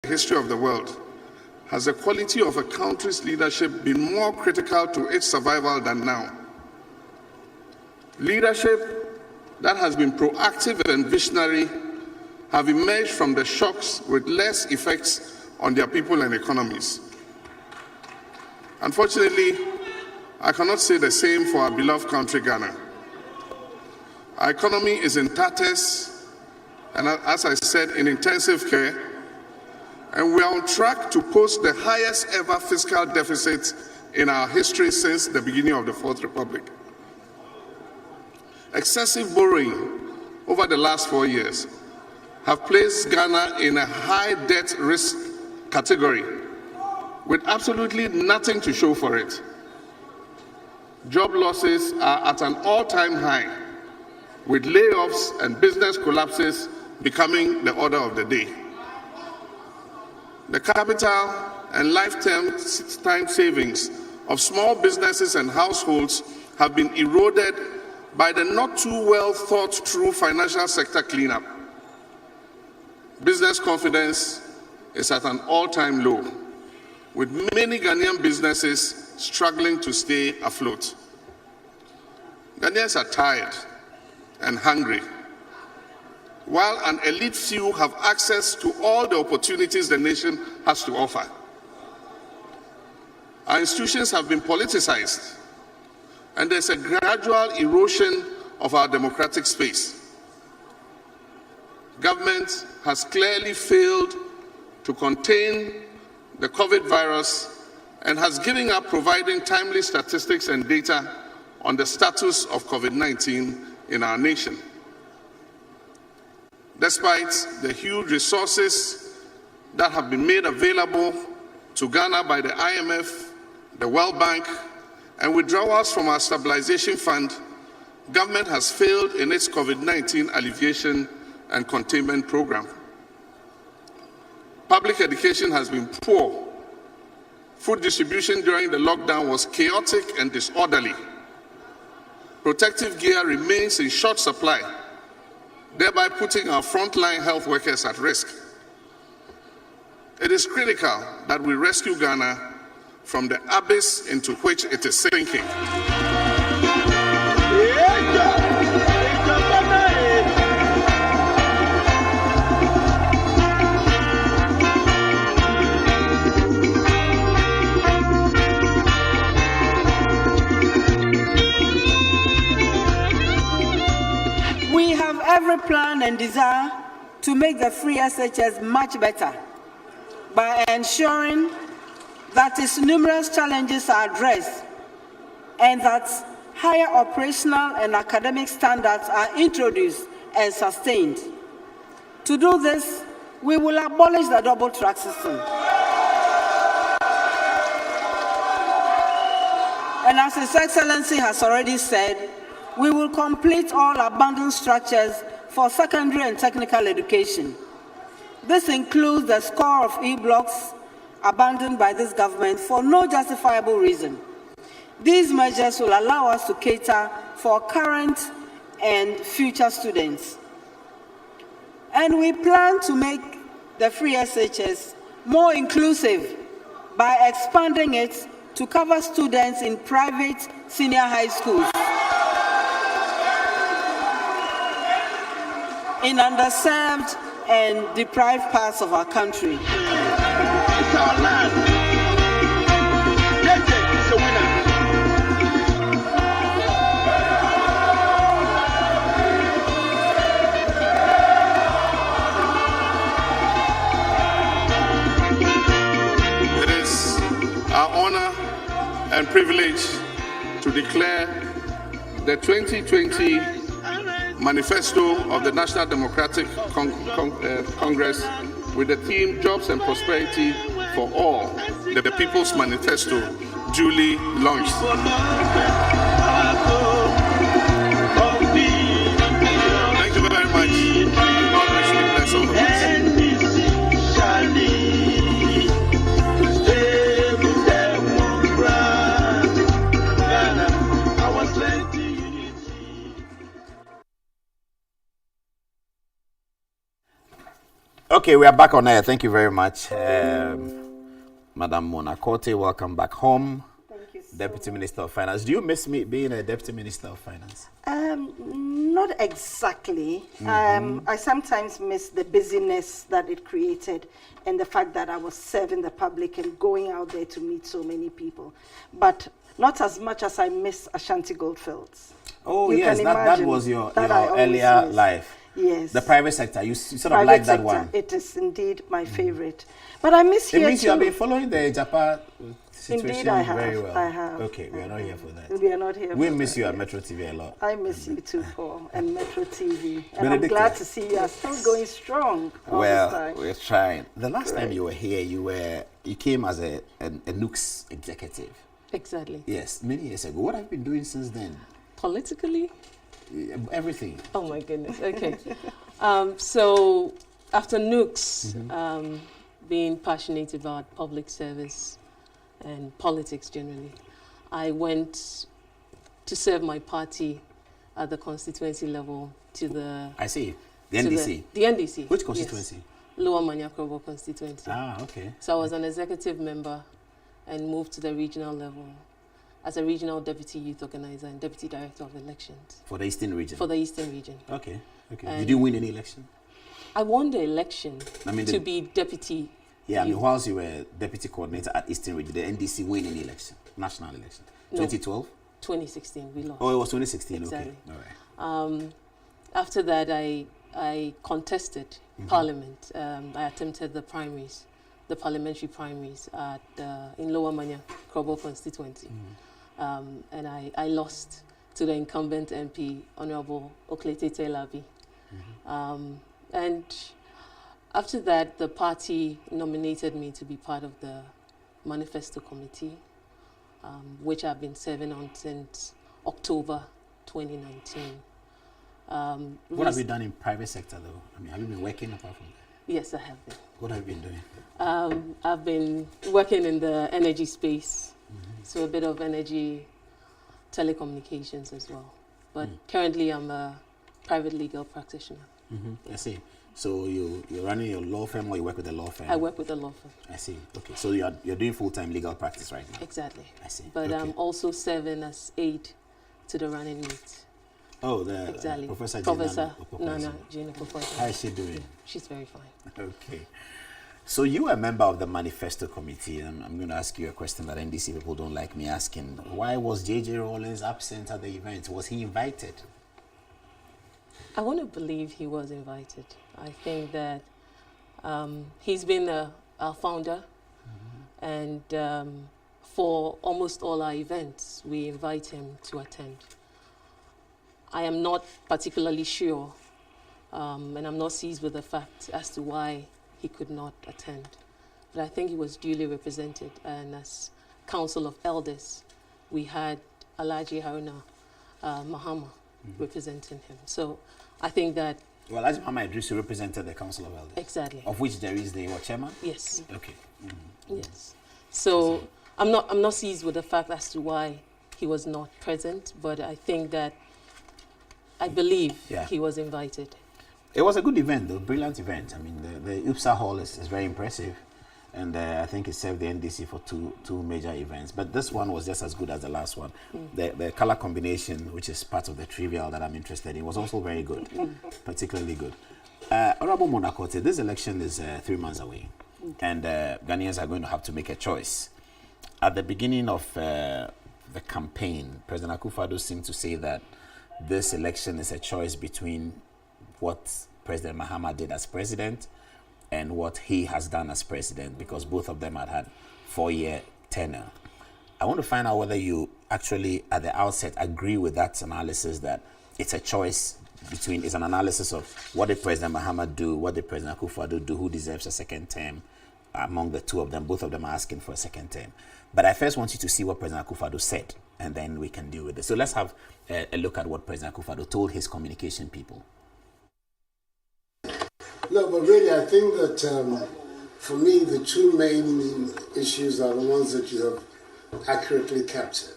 the history of the world, has the quality of a country's leadership been more critical to its survival than now? Leadership that has been proactive and visionary have emerged from the shocks with less effects on their people and economies. Unfortunately, I cannot say the same for our beloved country, Ghana. Our economy is in tatters, and as I said, in intensive care, and we are on track to post the highest ever fiscal deficit in our history since the beginning of the Fourth Republic. Excessive borrowing over the last 4 years have placed Ghana in a high debt risk category with absolutely nothing to show for it. Job losses are at an all-time high, with layoffs and business collapses becoming the order of the day. The capital and lifetime savings of small businesses and households have been eroded by the not too well thought through financial sector cleanup. Business confidence is at an all-time low, with many Ghanaian businesses struggling to stay afloat. Ghanaians are tired and hungry, while an elite few have access to all the opportunities the nation has to offer. Our institutions have been politicized, and there's a gradual erosion of our democratic space. Government has clearly failed to contain the COVID virus and has given up providing timely statistics and data on the status of COVID-19 in our nation. Despite the huge resources that have been made available to Ghana by the IMF, the World Bank, and withdrawals from our stabilization fund, government has failed in its COVID-19 alleviation and containment program. Public education has been poor. Food distribution during the lockdown was chaotic and disorderly. Protective gear remains in short supply, thereby putting our frontline health workers at risk. It is critical that we rescue Ghana from the abyss into which it is sinking. We have every plan and desire to make the free SHS much better by ensuring that its numerous challenges are addressed and that higher operational and academic standards are introduced and sustained. To do this, we will abolish the double track system. And as His Excellency has already said, we will complete all abandoned structures for secondary and technical education. This includes the score of E-blocks abandoned by this government for no justifiable reason. These measures will allow us to cater for current and future students. And we plan to make the free SHS more inclusive by expanding it to cover students in private senior high schools, in underserved and deprived parts of our country. It's our land. JJ is a winner. It is our honor and privilege to declare the 2020 Manifesto of the National Democratic Congress with the theme Jobs and Prosperity for All, the People's Manifesto, duly launched. Thank you very much. God richly bless all of us. Okay, we are back on air. Thank you very much. Madam Wontumi, welcome back home. Thank you so Deputy much. Minister of Finance. Do you miss me being a Deputy Minister of Finance? Not exactly. I sometimes miss the busyness that it created and the fact that I was serving the public and going out there to meet so many people. But not as much as I miss Ashanti Goldfields. Oh, You yes, can that imagine was your that I always earlier miss. life. Yes. The private sector, you sort of Private like that sector, one. it is indeed my favorite. But I miss It here means too. you have been following the Japan situation Indeed, I have. very well. I have. Okay, we are not here for that. We are not here. We for miss that. you at Metro TV a lot. I miss you too, Paul, and Metro TV. And Benedicta. I'm glad to see you are still going strong all this Well, time. we're trying. The last time you were here, you came as a NUX executive. Exactly. Yes, many years ago. What have you been doing since then? Politically? Everything. Oh my goodness. Okay. So after NUX, being passionate about public service and politics generally, I went to serve my party at the constituency level to the... I see. The to NDC. The NDC. Which constituency? Yes. Lower Manyakrobo constituency. Ah, okay. So I was an executive member and moved to the regional level as a regional deputy youth organizer and deputy director of elections For the Eastern region. for the Eastern region. Okay. Okay. And Did you win any election? I won the election I mean, to be deputy. Yeah, I mean, youth. whilst you were deputy coordinator at Eastern region, the NDC win any election, national election. No. 2012? 2016, we lost. Oh, it was 2016. Exactly. Okay. All right. After that, I contested Parliament. I attempted the primaries, the parliamentary primaries at in Lower Manyakrobo constituency. And I lost to the incumbent MP, Honorable Oklete Labi. And after that, the party nominated me to be part of the Manifesto Committee, which I've been serving on since October 2019. What have you done in private sector, though? I mean, have you been working apart from that? Yes, I have been. What have you been doing? I've been working in the energy space, so a bit of energy, telecommunications as well. But currently, I'm a private legal practitioner. I see. So you're running your law firm, or you work with a law firm? I work with a law firm. I see. Okay. So you're doing full-time legal practice right now? Exactly. I see. But Okay. I'm also serving as aide to the running mate. Oh, the Exactly. Professor Nana Jane Opoku. How is she doing? She's very fine. Okay. So you were a member of the Manifesto Committee, and I'm going to ask you a question that NDC people don't like me asking. Why was J.J. Rawlings absent at the event? Was he invited? I want to believe he was invited. I think that he's been our founder, and for almost all our events, we invite him to attend. I am not particularly sure, and I'm not seized with the fact as to why he could not attend. But I think he was duly represented, and as Council of Elders, we had Alhaji Haruna Mahama representing him. So I think that... Well, Alhaji Muhammad Idris represented the Council of Elders. Exactly. Of which there is the chairman? Yes. Okay. Yes. So I'm not seized with the fact as to why he was not present, but I think that I believe he was invited. It was a good event, though, brilliant event. I mean, the UPSA hall is very impressive, and I think it served the NDC for two major events. But this one was just as good as the last one. The color combination, which is part of the trivial that I'm interested in, was also very good, particularly good. Honorable Wontumi, this election is 3 months away, and Ghanaians are going to have to make a choice. At the beginning of the campaign, President Akufo-Addo seemed to say that this election is a choice between what President Mahama did as president and what he has done as president, because both of them had 4-year tenure. I want to find out whether you actually, at the outset, agree with that analysis that it's a choice between, it's an analysis of what did President Mahama do, what did President Akufo-Addo do, who deserves a second term among the two of them. Both of them are asking for a second term. But I first want you to see what President Akufo-Addo said, and then we can deal with it. So let's have a look at what President Akufo-Addo told his communication people. No, but really, I think that for me, the two main issues are the ones that you have accurately captured.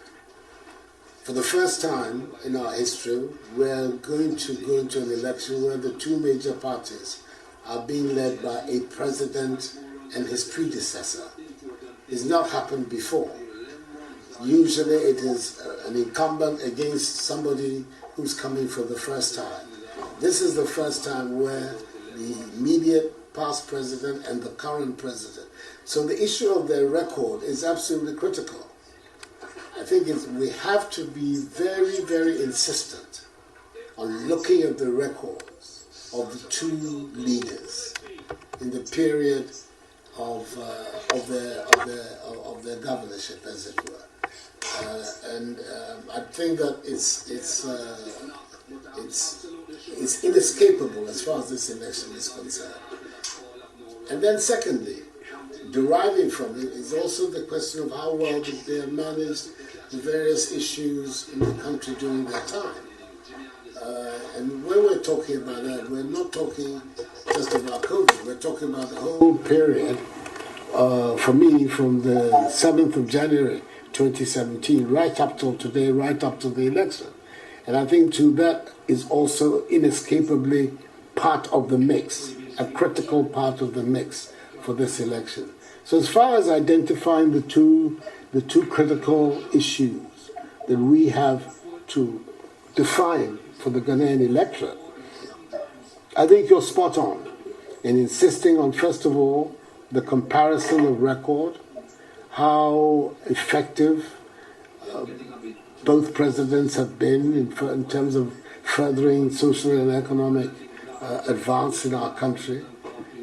For the first time in our history, we're going to go into an election where the two major parties are being led by a president and his predecessor. It's not happened before. Usually it is an incumbent against somebody who's coming for the first time. This is the first time where the immediate past president and the current president. So the issue of their record is absolutely critical. I think we have to be very, very insistent on looking at the records of the two leaders in the period of their governorship, as it were. I think that it's inescapable as far as this election is concerned. And then secondly, deriving from it is also the question of how well they have managed the various issues in the country during their time. And when we're talking about that, we're not talking just about COVID, we're talking about the whole period, for me, from the 7th of January 2017, right up till today, right up to the election. And I think that is also inescapably part of the mix, a critical part of the mix for this election. So as far as identifying the two critical issues that we have to define for the Ghanaian electorate, I think you're spot on in insisting on, first of all, the comparison of record, how effective both presidents have been in terms of furthering social and economic advance in our country,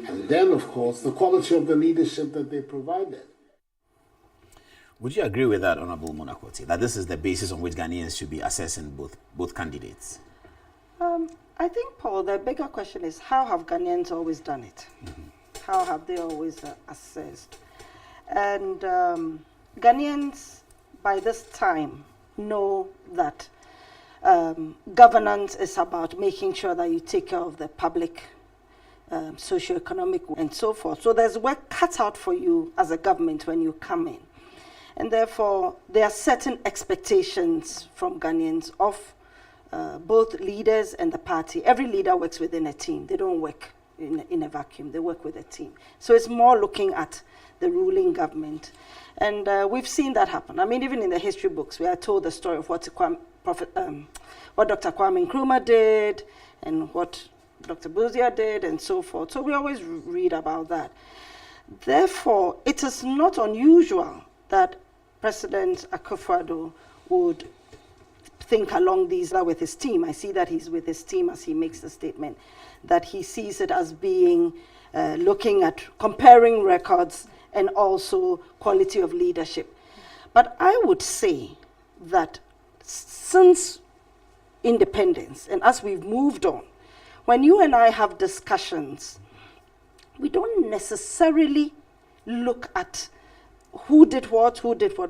and then, of course, the quality of the leadership that they provided. Would you agree with that, Honorable Monakoti, that this is the basis on which Ghanaians should be assessing both candidates? I think, Paul, the bigger question is, how have Ghanaians always done it? Mm-hmm. How have they always assessed? And Ghanaians, by this time, know that governance is about making sure that you take care of the public, socio-economic, and so forth. So there's work cut out for you as a government when you come in. And therefore, there are certain expectations from Ghanaians of both leaders and the party. Every leader works within a team. They don't work in a vacuum. They work with a team. So it's more looking at the ruling government. And we've seen that happen. I mean, even in the history books, we are told the story of what Dr. Kwame Nkrumah did and what Dr. Buzia did and so forth. So we always read about that. Therefore, it is not unusual that President Akufo-Addo would think along these lines with his team. I see that he's with his team as he makes the statement, that he sees it as being looking at comparing records and also quality of leadership. But I would say that since independence and as we've moved on, when you and I have discussions, we don't necessarily look at who did what,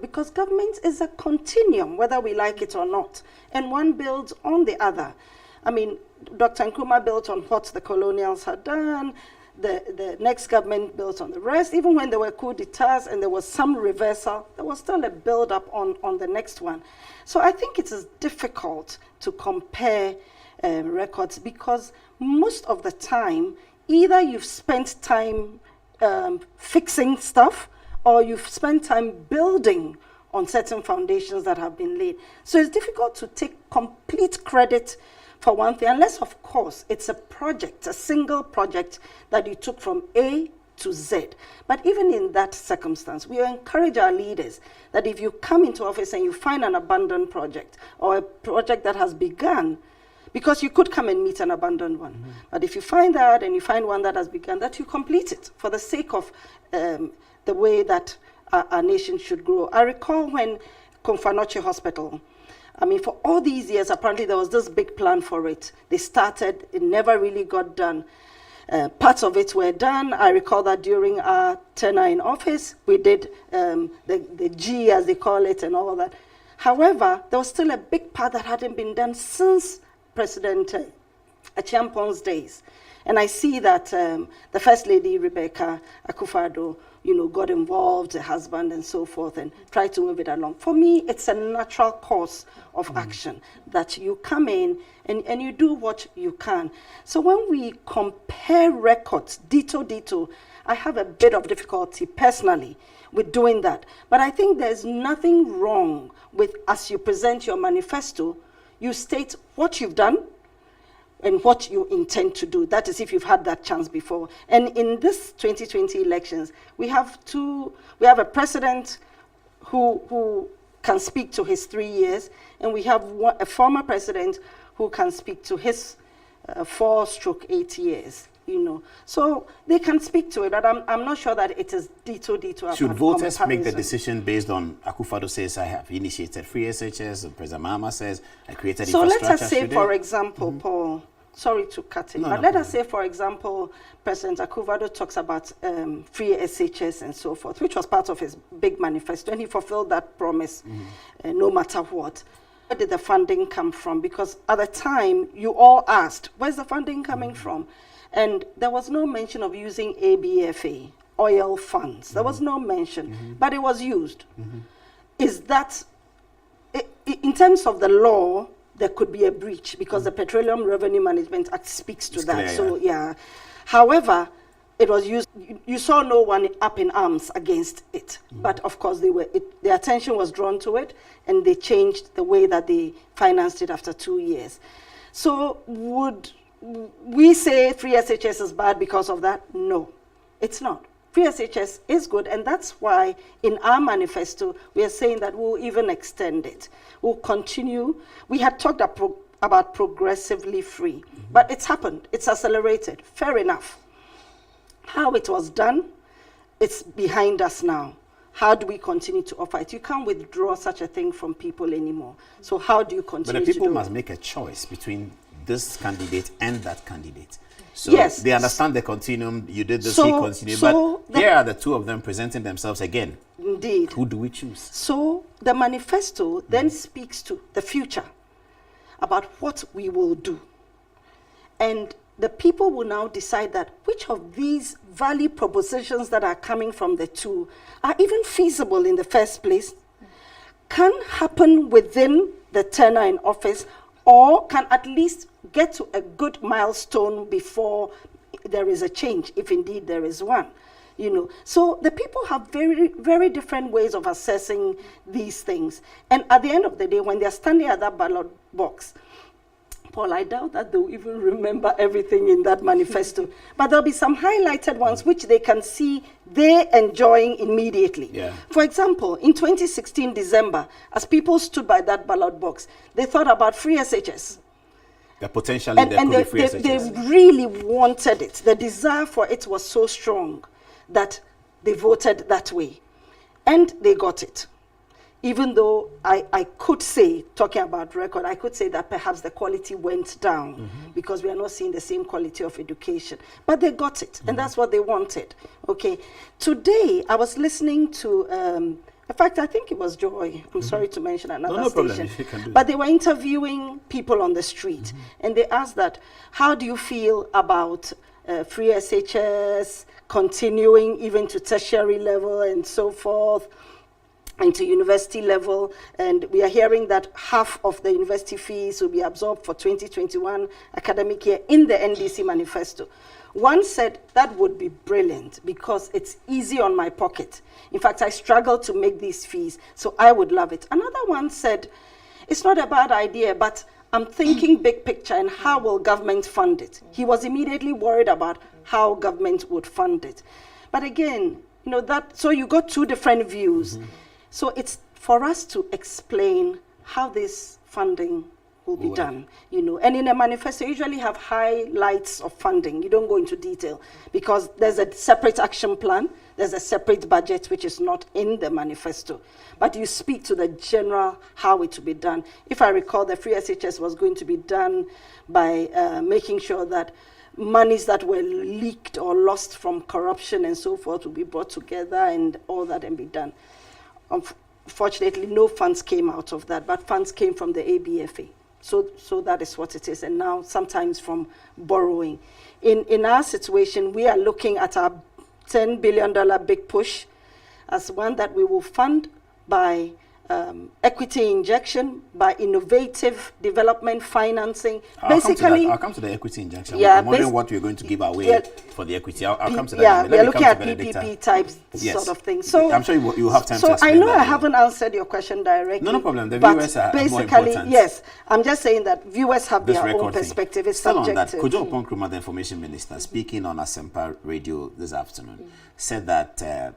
because government is a continuum, whether we like it or not, and one builds on the other. I mean, Dr. Nkrumah built on what the colonials had done, the next government built on the rest. Even when there were coup d'etats and there was some reversal, there was still a build-up on the next one. So I think it is difficult to compare records because most of the time, either you've spent time fixing stuff or you've spent time building on certain foundations that have been laid. So it's difficult to take complete credit for one thing, unless, of course, it's a project, a single project that you took from A to Z. But even in that circumstance, we encourage our leaders that if you come into office and you find an abandoned project or a project that has begun, because you could come and meet an abandoned one, but if you find that and you find one that has begun, that you complete it for the sake of the way that our nation should grow. I recall when Untitled Hospital, I mean, for all these years, apparently there was this big plan for it. They started, it never really got done. Parts of it were done. I recall that during our tenure in office, we did the G, as they call it, and all that. However, there was still a big part that hadn't been done since President Achiampon's days. And I see that the First Lady, Rebecca Akufo-Addo, got involved, the husband and so forth, and tried to move it along. For me, it's a natural course of action that you come in and you do what you can. So when we compare records, dito, I have a bit of difficulty personally with doing that. But I think there's nothing wrong with, as you present your manifesto, you state what you've done and what you intend to do. That is, if you've had that chance before. And in this 2020 elections, we have a president who can speak to his 3 years, and we have a former president who can speak to his 4/8 years. So they can speak to it, but I'm not sure that it is dito. Should voters make the decision based on Akufo-Addo says I have initiated free SHS, and President Mahama says I created infrastructure? So let us say, for example, Paul, sorry to cut in, but let us say, for example, President Akufo-Addo talks about free SHS and so forth, which was part of his big manifesto, and he fulfilled that promise no matter what. Where did the funding come from? Because at the time, you all asked, where's the funding coming from? And there was no mention of using ABFA, oil funds. There was no mention, but it was used. Is that, in terms of the law, there could be a breach because the Petroleum Revenue Management Act speaks to that. So, yeah. However, it was used. You saw no one up in arms against it. But, of course, their attention was drawn to it, and they changed the way that they financed it after 2 years. So would we say free SHS is bad because of that? No, it's not. Free SHS is good, and that's why in our manifesto, we are saying that we'll even extend it. We'll continue. We had talked about progressively free, but it's happened. It's accelerated. Fair enough. How it was done, it's behind us now. How do we continue to offer it? You can't withdraw such a thing from people anymore. So how do you continue to do it? But the people must make a choice between this candidate and that candidate. So yes, they understand the continuum. You did this, he continued. But here are the two of them presenting themselves again. Indeed. Who do we choose? So the manifesto then speaks to the future about what we will do. And the people will now decide that which of these value propositions that are coming from the two are even feasible in the first place, can happen within the tenure in office, or can at least get to a good milestone before there is a change, if indeed there is one. So the people have very, very different ways of assessing these things. And at the end of the day, when they're standing at that ballot box, Paul, I doubt that they'll even remember everything in that manifesto. But there'll be some highlighted ones which they can see they're enjoying immediately. Yeah. For example, in 2016 December, as people stood by that ballot box, they thought about free SHS. The potentially there could be free SHS. They really wanted it. The desire for it was so strong that they voted that way. And they got it. Even though I could say, talking about record, I could say that perhaps the quality went down because we are not seeing the same quality of education. But they got it, and that's what they wanted. Okay. Today, I was listening to, in fact, I think it was Joy. I'm sorry to mention another station. But they were interviewing people on the street, and they asked that, how do you feel about free SHS, continuing even to tertiary level and so forth, and to university level, and we are hearing that half of the university fees will be absorbed for 2021 academic year in the NDC manifesto. One said that would be brilliant because it's easy on my pocket. In fact, I struggle to make these fees, so I would love it. Another one said, it's not a bad idea, but I'm thinking big picture and how will government fund it? He was immediately worried about how government would fund it. But again, so you got two different views. So it's for us to explain how this funding will be done, And in a manifesto, you usually have highlights of funding. You don't go into detail because there's a separate action plan. There's a separate budget, which is not in the manifesto. But you speak to the general how it will be done. If I recall, the free SHS was going to be done by making sure that monies that were leaked or lost from corruption and so forth will be brought together and all that and be done. Unfortunately, no funds came out of that, but funds came from the ABFA. So that is what it is, and now sometimes from borrowing. In our situation, we are looking at our $10 billion big push as one that we will fund by equity injection, by innovative development financing. I'll come to the equity injection. Yeah, I'm wondering what we're going to give away for the equity. I'll come to that. Yeah, Let we're me looking come at to Benedicta. PPP type sort of thing. So I'm sure you have time to So I explain know that I later. haven't answered your question directly. No problem. The but viewers are more basically, important. yes, I'm just saying that viewers have This their own record thing. perspective. It's Still subjective. on that, Kojo Oponkrumah, the information minister, speaking on Asempa Radio this afternoon, said that,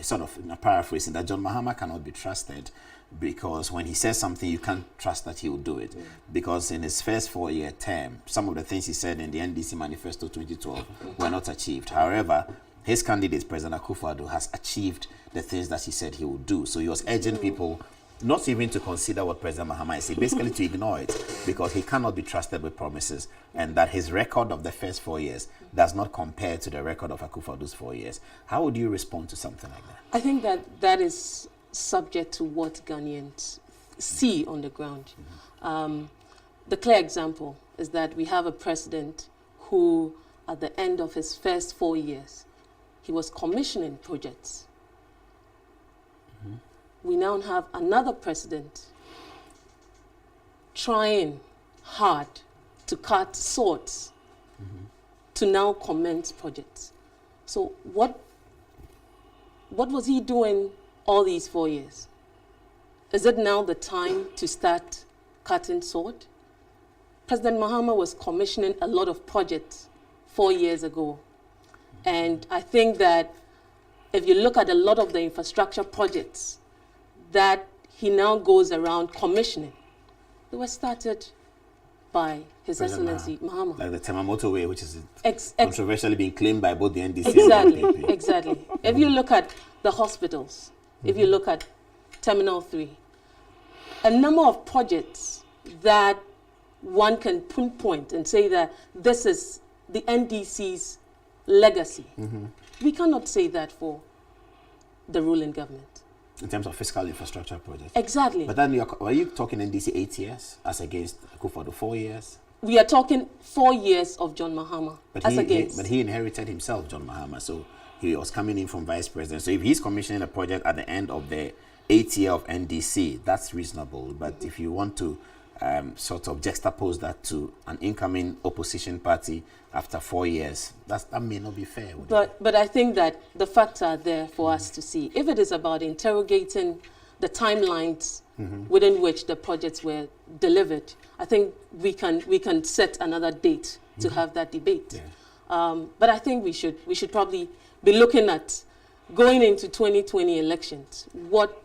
sort of paraphrasing, that John Mahama cannot be trusted because when he says something, you can't trust that he will do it. Because in his first 4-year term, some of the things he said in the NDC Manifesto 2012 were not achieved. However, his candidate, President Akufo-Addo, has achieved the things that he said he would do. So he was urging people not even to consider what President Mahama is saying, basically to ignore it, because he cannot be trusted with promises, and that his record of the first 4 years does not compare to the record of Akufo-Addo's 4 years. How would you respond to something like that? I think that is subject to what Ghanaians see on the ground. The clear example is that we have a president who, at the end of his first 4 years, he was commissioning projects. We now have another president trying hard to cut swords to now commence projects. So what was he doing all these 4 years? Is it now the time to start cutting sword? President Mahama was commissioning a lot of projects 4 years ago. And I think that if you look at a lot of the infrastructure projects that he now goes around commissioning, they were started by His Excellency Mahama. Like the Tema Motorway, which is controversially being claimed by both the NDC and the NPP. Exactly. If you look at the hospitals, if you look at Terminal 3, a number of projects that one can pinpoint and say that this is the NDC's legacy. We cannot say that for the ruling government. In terms of fiscal infrastructure projects. Exactly. But then are you talking NDC 8 years as against Akufo-Addo 4 years? We are talking 4 years of John Mahama But he inherited himself, John Mahama, so he was coming in from vice president. So if he's commissioning a project at the end of the 8th year of NDC, that's reasonable. But if you want to sort of juxtapose that to an incoming opposition party after 4 years, that may not be fair. But I think that the facts are there for us to see. If it is about interrogating the timelines within which the projects were delivered, I think we can set another date to have that debate. Yeah. But I think we should probably be looking at going into 2020 elections. What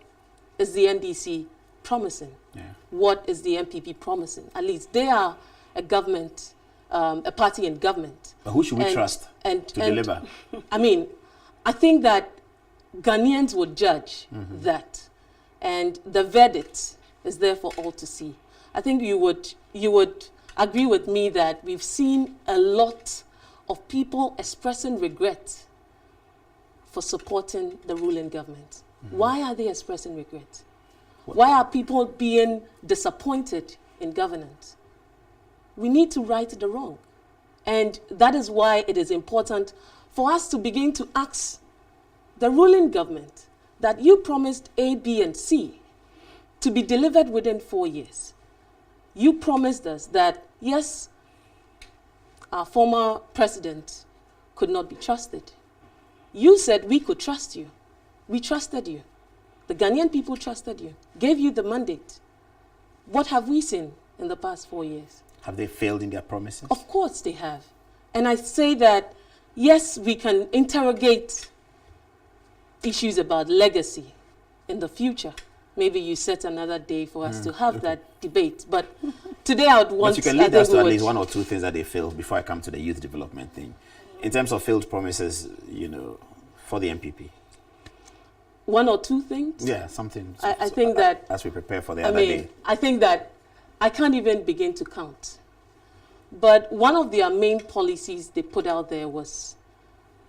is the NDC promising? Yeah. What is the MPP promising? At least they are a government, a party in government. But who should we trust to deliver? I mean, I think that Ghanaians would judge that, and the verdict is there for all to see. I think you would agree with me that we've seen a lot of people expressing regret for supporting the ruling government. Why are they expressing regret? Why are people being disappointed in governance? We need to right the wrong. And that is why it is important for us to begin to ask the ruling government that you promised A, B, and C to be delivered within 4 years. You promised us that, yes, our former president could not be trusted. You said we could trust you. We trusted you. The Ghanaian people trusted you, gave you the mandate. What have we seen in the past 4 years? Have they failed in their promises? Of course they have. And I say that, yes, we can interrogate issues about legacy in the future. Maybe you set another day for us to have that debate. But today I would want... But you can lead us to at least one or two things that they failed before I come to the youth development thing. In terms of failed promises, for the MPP. One or two things? Yeah, something. I think that... As we prepare for the other day. I think that I can't even begin to count. But one of their main policies they put out there was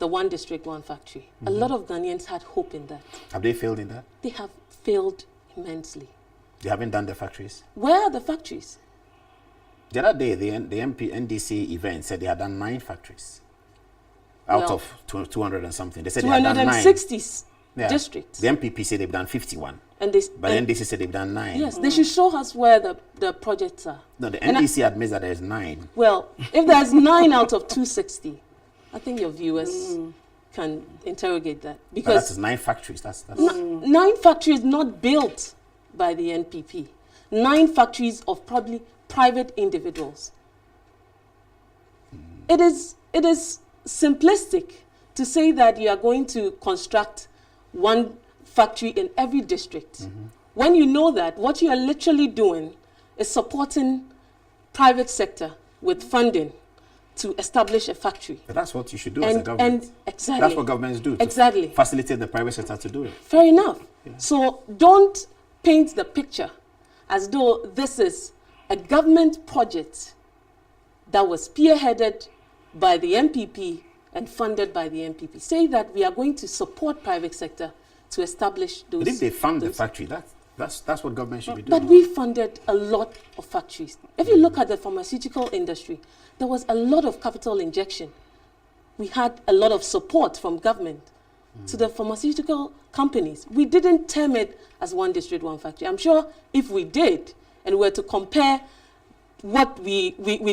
the one district, one factory. A lot of Ghanaians had hope in that. Have they failed in that? They have failed immensely. They haven't done the factories? Where are the factories? The other day, the NDC event said they had done 9 factories. out Well, of 200 and something. They said they had done 9. 260 Yeah. districts. The MPP said they've done 51. And they, But the NDC said they've done 9. yes, they should show us where the projects are. No, the And NDC admits that there's 9. Well, if there's 9 out of 260, I think your viewers can interrogate that. But Because that's 9 factories. That's 9 factories not built by the NPP. 9 factories of probably private individuals. It is simplistic to say that you are going to construct one factory in every district. When you know that what you are literally doing is supporting private sector with funding to establish a factory. But that's what you should do as a And government. exactly. That's what governments do. to Exactly. Facilitate the private sector to do it. Fair enough. So don't paint the picture as though this is a government project that was spearheaded by the MPP and funded by the MPP. Say that we are going to support private sector to establish those. But if they fund the those- factory, that's what government should be But doing. we funded a lot of factories. If you look at the pharmaceutical industry, there was a lot of capital injection. We had a lot of support from government to the pharmaceutical companies. We didn't term it as one district, one factory. I'm sure if we did, and were to compare what we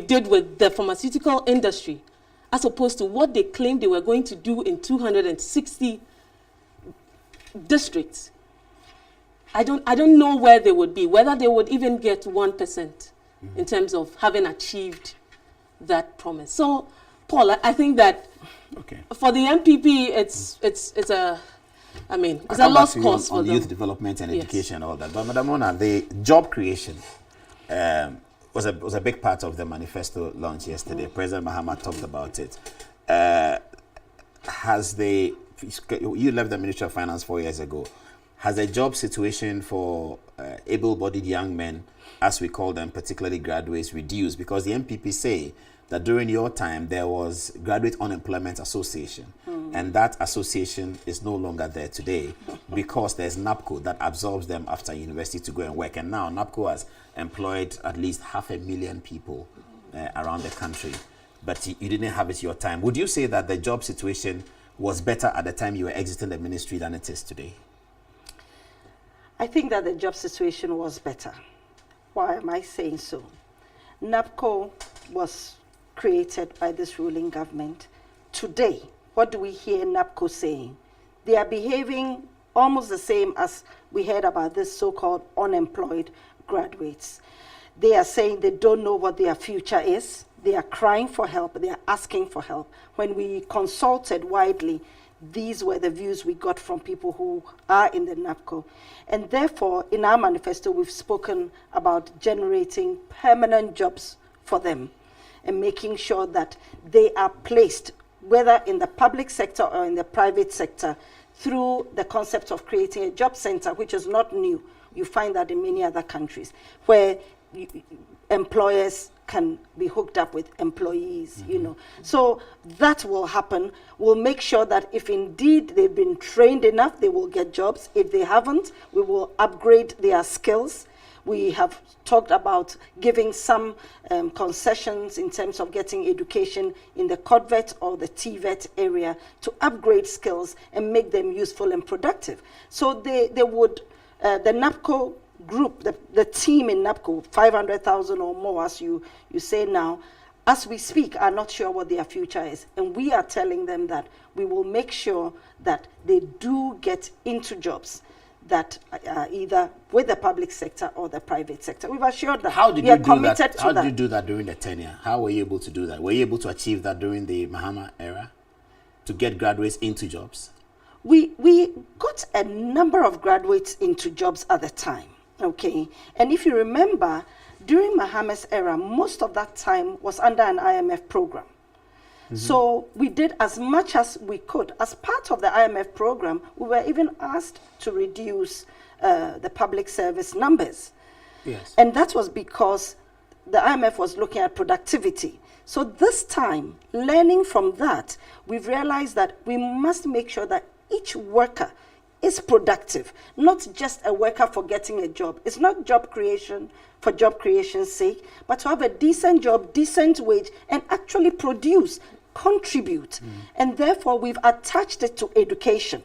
did with the pharmaceutical industry, as opposed to what they claimed they were going to do in 260 districts, I don't know where they would be, whether they would even get 1% in terms of having achieved that promise. So, Paul, I think that Okay. for the MPP, it's a I'll come back lost to you cause on for them. youth development and Yes. education and all that. But Madam Mona, the job creation was a big part of the manifesto launch yesterday. President Mahama talked about it. You left the Ministry of Finance 4 years ago. Has the job situation for able-bodied young men, as we call them, particularly graduates, reduced? Because the MPP say that during your time there was Graduate Unemployment Association, and that association is no longer there today because there's NAPCO that absorbs them after university to go and work. And now NAPCO has employed at least 500,000 people around the country, but you didn't have it your time. Would you say that the job situation was better at the time you were exiting the ministry than it is today? I think that the job situation was better. Why am I saying so? NAPCO was created by this ruling government. Today, what do we hear NAPCO saying? They are behaving almost the same as we heard about this so-called unemployed graduates. They are saying they don't know what their future is. They are crying for help. They are asking for help. When we consulted widely, these were the views we got from people who are in the NAPCO. And therefore, in our manifesto, we've spoken about generating permanent jobs for them and making sure that they are placed, whether in the public sector or in the private sector, through the concept of creating a job center, which is not new. You find that in many other countries, where employers can be hooked up with employees, you know. So that will happen. We'll make sure that if indeed they've been trained enough, they will get jobs. If they haven't, we will upgrade their skills. We have talked about giving some concessions in terms of getting education in the CODVET or the TVET area to upgrade skills and make them useful and productive. So they would, the NAPCO group, the team in NAPCO, 500,000 or more, as you say now, as we speak, are not sure what their future is. And we are telling them that we will make sure that they do get into jobs that are either with the public sector or the private sector. We've assured them. How did we you are do committed that? to How that. did you do that during the tenure? How were you able to do that? Were you able to achieve that during the Mahama era, to get graduates into jobs? We got a number of graduates into jobs at the time, okay? And if you remember, during Mahama's era, most of that time was under an IMF program. So we did as much as we could. As part of the IMF program, we were even asked to reduce the public service numbers. Yes. And that was because the IMF was looking at productivity. So this time, learning from that, we've realized that we must make sure that each worker is productive, not just a worker for getting a job. It's not job creation for job creation's sake, but to have a decent job, decent wage, and actually produce contribute. And therefore, we've attached it to education.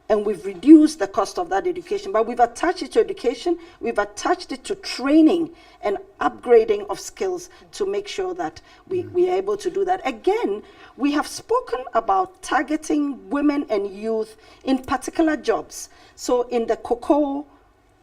And we've reduced the cost of that education. But we've attached it to education, we've attached it to training and upgrading of skills to make sure that we are able to do that. Again, we have spoken about targeting women and youth in particular jobs. So in the cocoa,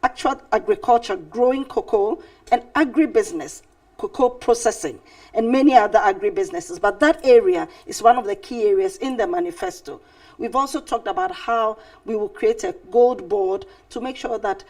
actual agriculture, growing cocoa, and agribusiness, cocoa processing, and many other agribusinesses. But that area is one of the key areas in the manifesto. We've also talked about how we will create a gold board to make sure that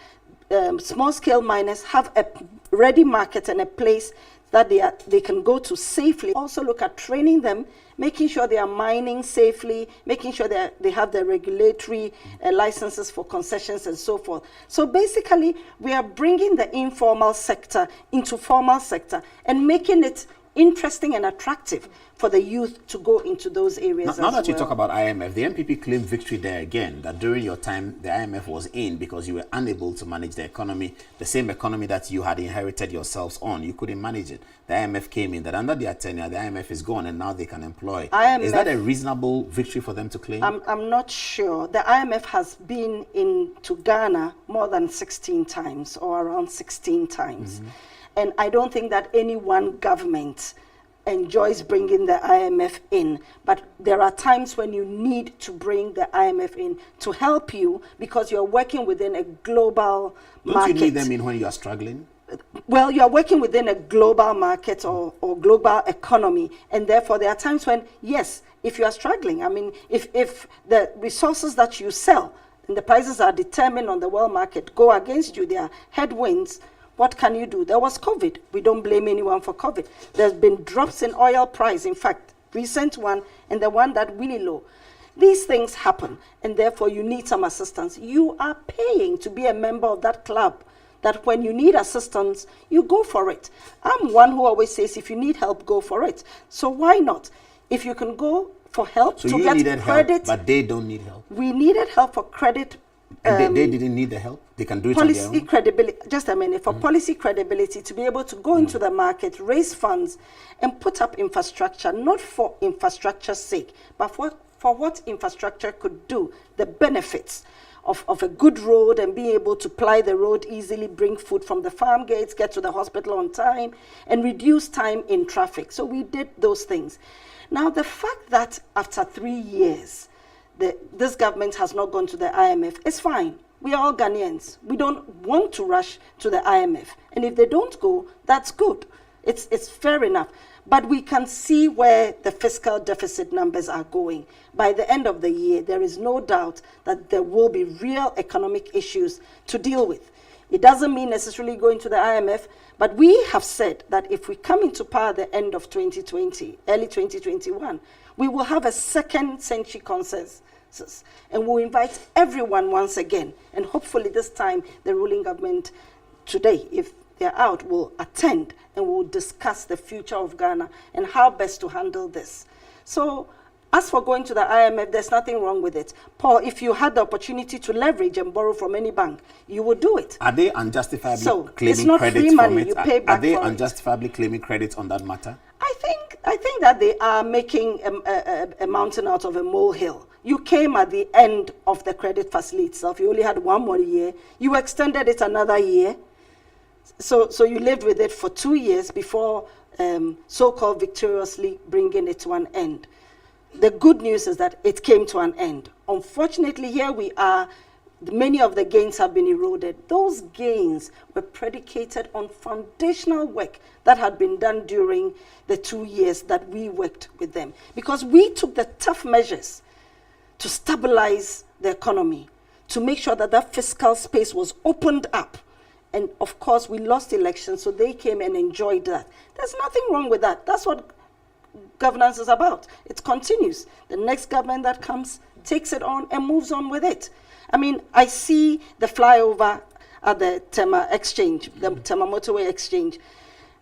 small-scale miners have a ready market and a place that they can go to safely. Also look at training them, making sure they are mining safely, making sure they have the regulatory licenses for concessions and so forth. So basically, we are bringing the informal sector into formal sector and making it interesting and attractive for the youth to go into those areas. Now that you talk about IMF, the MPP claimed victory there again, that during your time the IMF was in because you were unable to manage the economy, the same economy that you had inherited yourselves on. You couldn't manage it. The IMF came in, that under their tenure, the IMF is gone and now they can employ. IMF, is that a reasonable victory for them to claim? I'm not sure. The IMF has been into Ghana more than 16 times or around 16 times. And I don't think that any one government enjoys bringing the IMF in, but there are times when you need to bring the IMF in to help you because you're working within a global market. Don't you need them in when you are struggling? Well, you are working within a global market or global economy, and therefore there are times when, yes, if you are struggling, I mean, if the resources that you sell and the prices are determined on the world market go against you, there are headwinds. What can you do? There was COVID. We don't blame anyone for COVID. There's been drops in oil price. In fact, recent one and the one that really low. These things happen, and therefore you need some assistance. You are paying to be a member of that club, that when you need assistance, you go for it. I'm one who always says, if you need help, go for it. So why not? If you can go for help so to you get needed credit. help, but they don't need help. We needed help for credit. And they didn't need the help? They can do it on their Policy own? credibility, just a minute, for policy credibility to be able to go into the market, raise funds, and put up infrastructure, not for infrastructure's sake, but for what infrastructure could do, the benefits of a good road and being able to ply the road easily, bring food from the farm gates, get to the hospital on time, and reduce time in traffic. So we did those things. Now, the fact that after 3 years, this government has not gone to the IMF is fine. We are all Ghanaians. We don't want to rush to the IMF. And if they don't go, that's good. It's fair enough. But we can see where the fiscal deficit numbers are going. By the end of the year, there is no doubt that there will be real economic issues to deal with. It doesn't mean necessarily going to the IMF, but we have said that if we come into power at the end of 2020, early 2021, we will have a second century consensus. And we'll invite everyone once again. And hopefully this time, the ruling government today, if they're out, will attend and will discuss the future of Ghana and how best to handle this. So as for going to the IMF, there's nothing wrong with it. Paul, if you had the opportunity to leverage and borrow from any bank, you would do it. Are they unjustifiably It's claiming not credits free money. from it? You pay back Are they for it. unjustifiably claiming credits on that matter? I think that they are making a mountain out of a molehill. You came at the end of the credit facility itself. You only had 1 more year. You extended it another year. So you lived with it for 2 years before so-called victoriously bringing it to an end. The good news is that it came to an end. Unfortunately, here we are. Many of the gains have been eroded. Those gains were predicated on foundational work that had been done during the 2 years that we worked with them. Because we took the tough measures to stabilize the economy, to make sure that that fiscal space was opened up. And of course, we lost elections, so they came and enjoyed that. There's nothing wrong with that. That's what governance is about. It continues. The next government that comes takes it on and moves on with it. I mean, I see the flyover at the Tema exchange, the Tema motorway exchange.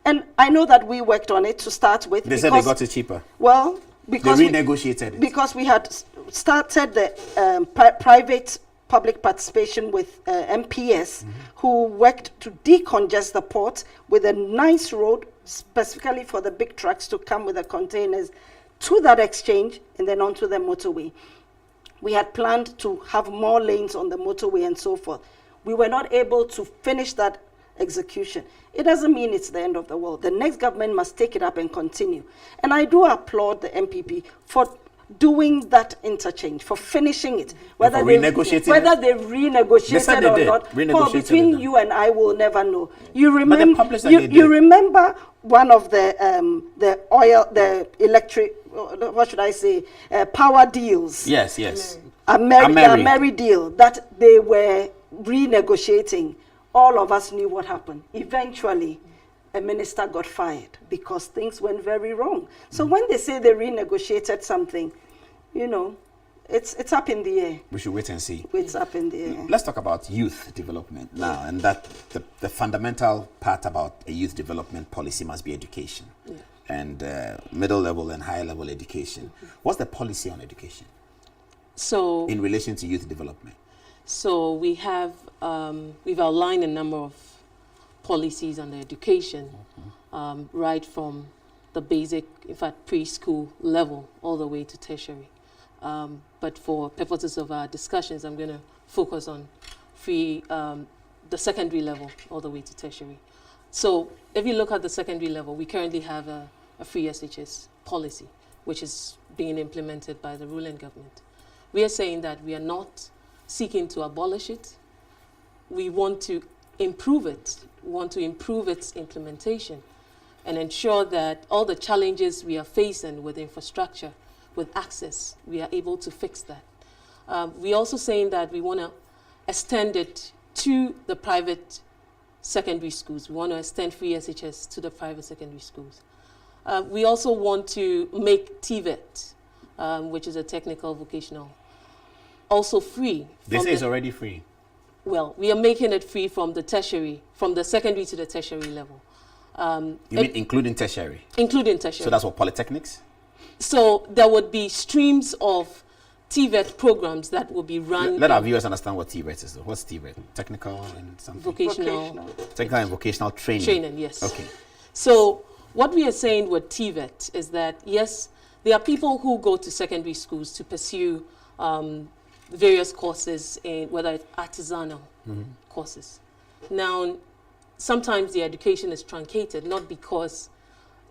And I know that we worked on it to start with. They said they got it cheaper. Well, because they renegotiated it. Because we had started the private-public participation with MPS, who worked to decongest the port with a nice road, specifically for the big trucks to come with the containers to that exchange and then onto the motorway. We had planned to have more lanes on the motorway and so forth. We were not able to finish that execution. It doesn't mean it's the end of the world. The next government must take it up and continue. And I do applaud the MPP for doing that interchange, for finishing it. Whether they renegotiated or not, well, between you and I will never know. You remember, you remember one of the electric, what should I say, power deals. Yes, yes. Ameri deal that they were renegotiating. All of us knew what happened. Eventually, a minister got fired because things went very wrong. So when they say they renegotiated something, you know, it's up in the air. We should wait and see. It's up in the air. Let's talk about youth development now, and that the fundamental part about a youth development policy must be education, and middle level and higher level education. What's the policy on education? So in relation to youth development. So we have we've outlined a number of policies on the education, right from the basic, in fact, preschool level all the way to tertiary. But for purposes of our discussions, I'm going to focus on the secondary level all the way to tertiary. So if you look at the secondary level, we currently have a free SHS policy, which is being implemented by the ruling government. We are saying that we are not seeking to abolish it. We want to improve it. We want to improve its implementation and ensure that all the challenges we are facing with infrastructure, with access, we are able to fix that. We're also saying that we want to extend it to the private secondary schools. We want to extend free SHS to the private secondary schools. We also want to make TVET, which is a technical vocational, also free. They say it's already free. Well, we are making it free from the tertiary, from the secondary to the tertiary level. You mean including tertiary? Including tertiary. So that's what, polytechnics? So there would be streams of TVET programs that will be run. Let our viewers understand what TVET is. What's TVET? Technical and something? Vocational. Technical and vocational training. Training, yes. Okay. So what we are saying with TVET is that, yes, there are people who go to secondary schools to pursue various courses, whether it's artisanal courses. Now, sometimes the education is truncated, not because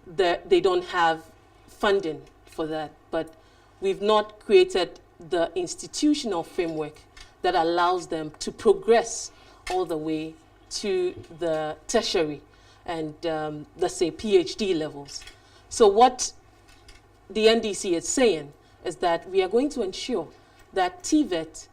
they don't have funding for that, but we've not created the institutional framework that allows them to progress all the way to the tertiary and, let's say, PhD levels. So what the NDC is saying is that we are going to ensure that TVET,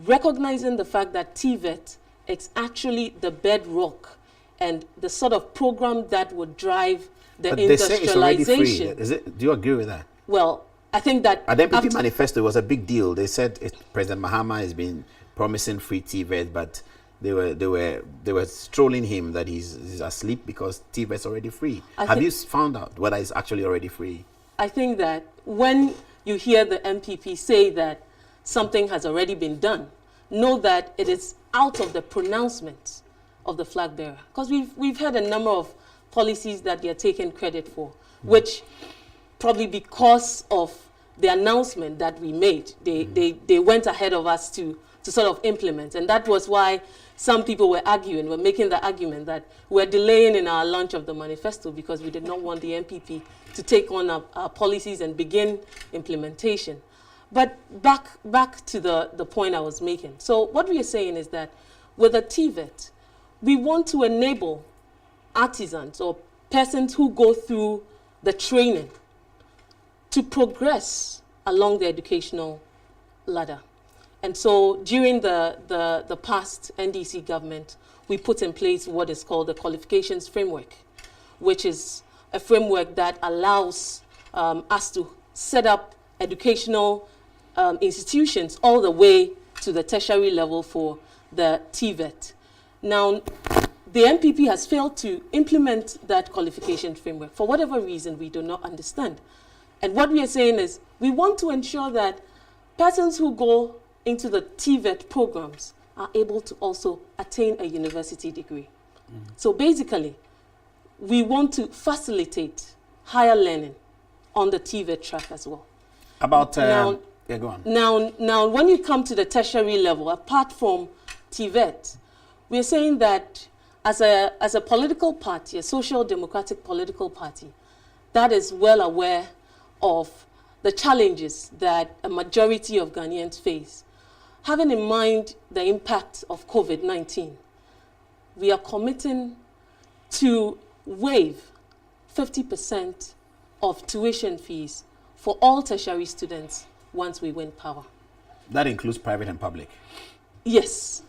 recognizing the fact that TVET is actually the bedrock and the sort of program that would drive the but industrialization. They say it's already free. Is it? Do you agree with that? Well, I think that at the MPP manifesto, it was a big deal. They said President Mahama has been promising free TVET, but they were strolling him that he's asleep because TVET is already free. Have you found out whether it's actually already free? I think that when you hear the MPP say that something has already been done, know that it is out of the pronouncement of the flag bearer. Because we've had a number of policies that they are taking credit for, which probably because of the announcement that we made, they went ahead of us to sort of implement. And that was why some people were making the argument that we're delaying in our launch of the manifesto because we did not want the MPP to take on our policies and begin implementation. But back to the point I was making. So what we are saying is that with the TVET, we want to enable artisans or persons who go through the training to progress along the educational ladder. And so during the past NDC government, we put in place what is called the Qualifications Framework, which is a framework that allows us to set up educational institutions all the way to the tertiary level for the TVET. Now, the MPP has failed to implement that qualification framework. For whatever reason, we do not understand. And what we are saying is we want to ensure that persons who go into the TVET programs are able to also attain a university degree. So basically, we want to facilitate higher learning on the TVET track as well. About, Now- yeah, go on. Now, when you come to the tertiary level, apart from TVET, we're saying that as a political party, a social democratic political party, that is well aware of the challenges that a majority of Ghanaians face. Having in mind the impact of COVID-19, we are committing to waive 50% of tuition fees for all tertiary students once we win power. That includes private and public. Yes,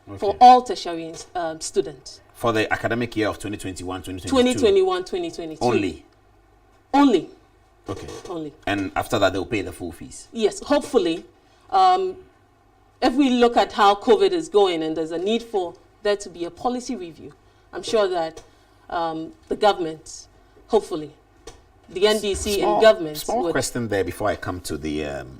Okay. for all tertiary students. For the academic year of 2021, 2022. 2021, 2022. Only. Only. Okay. Only. And after that, they'll pay the full fees. Yes, hopefully. If we look at how COVID is going and there's a need for there to be a policy review, I'm sure that the government, hopefully, the NDC and government Small would... question there before I come to the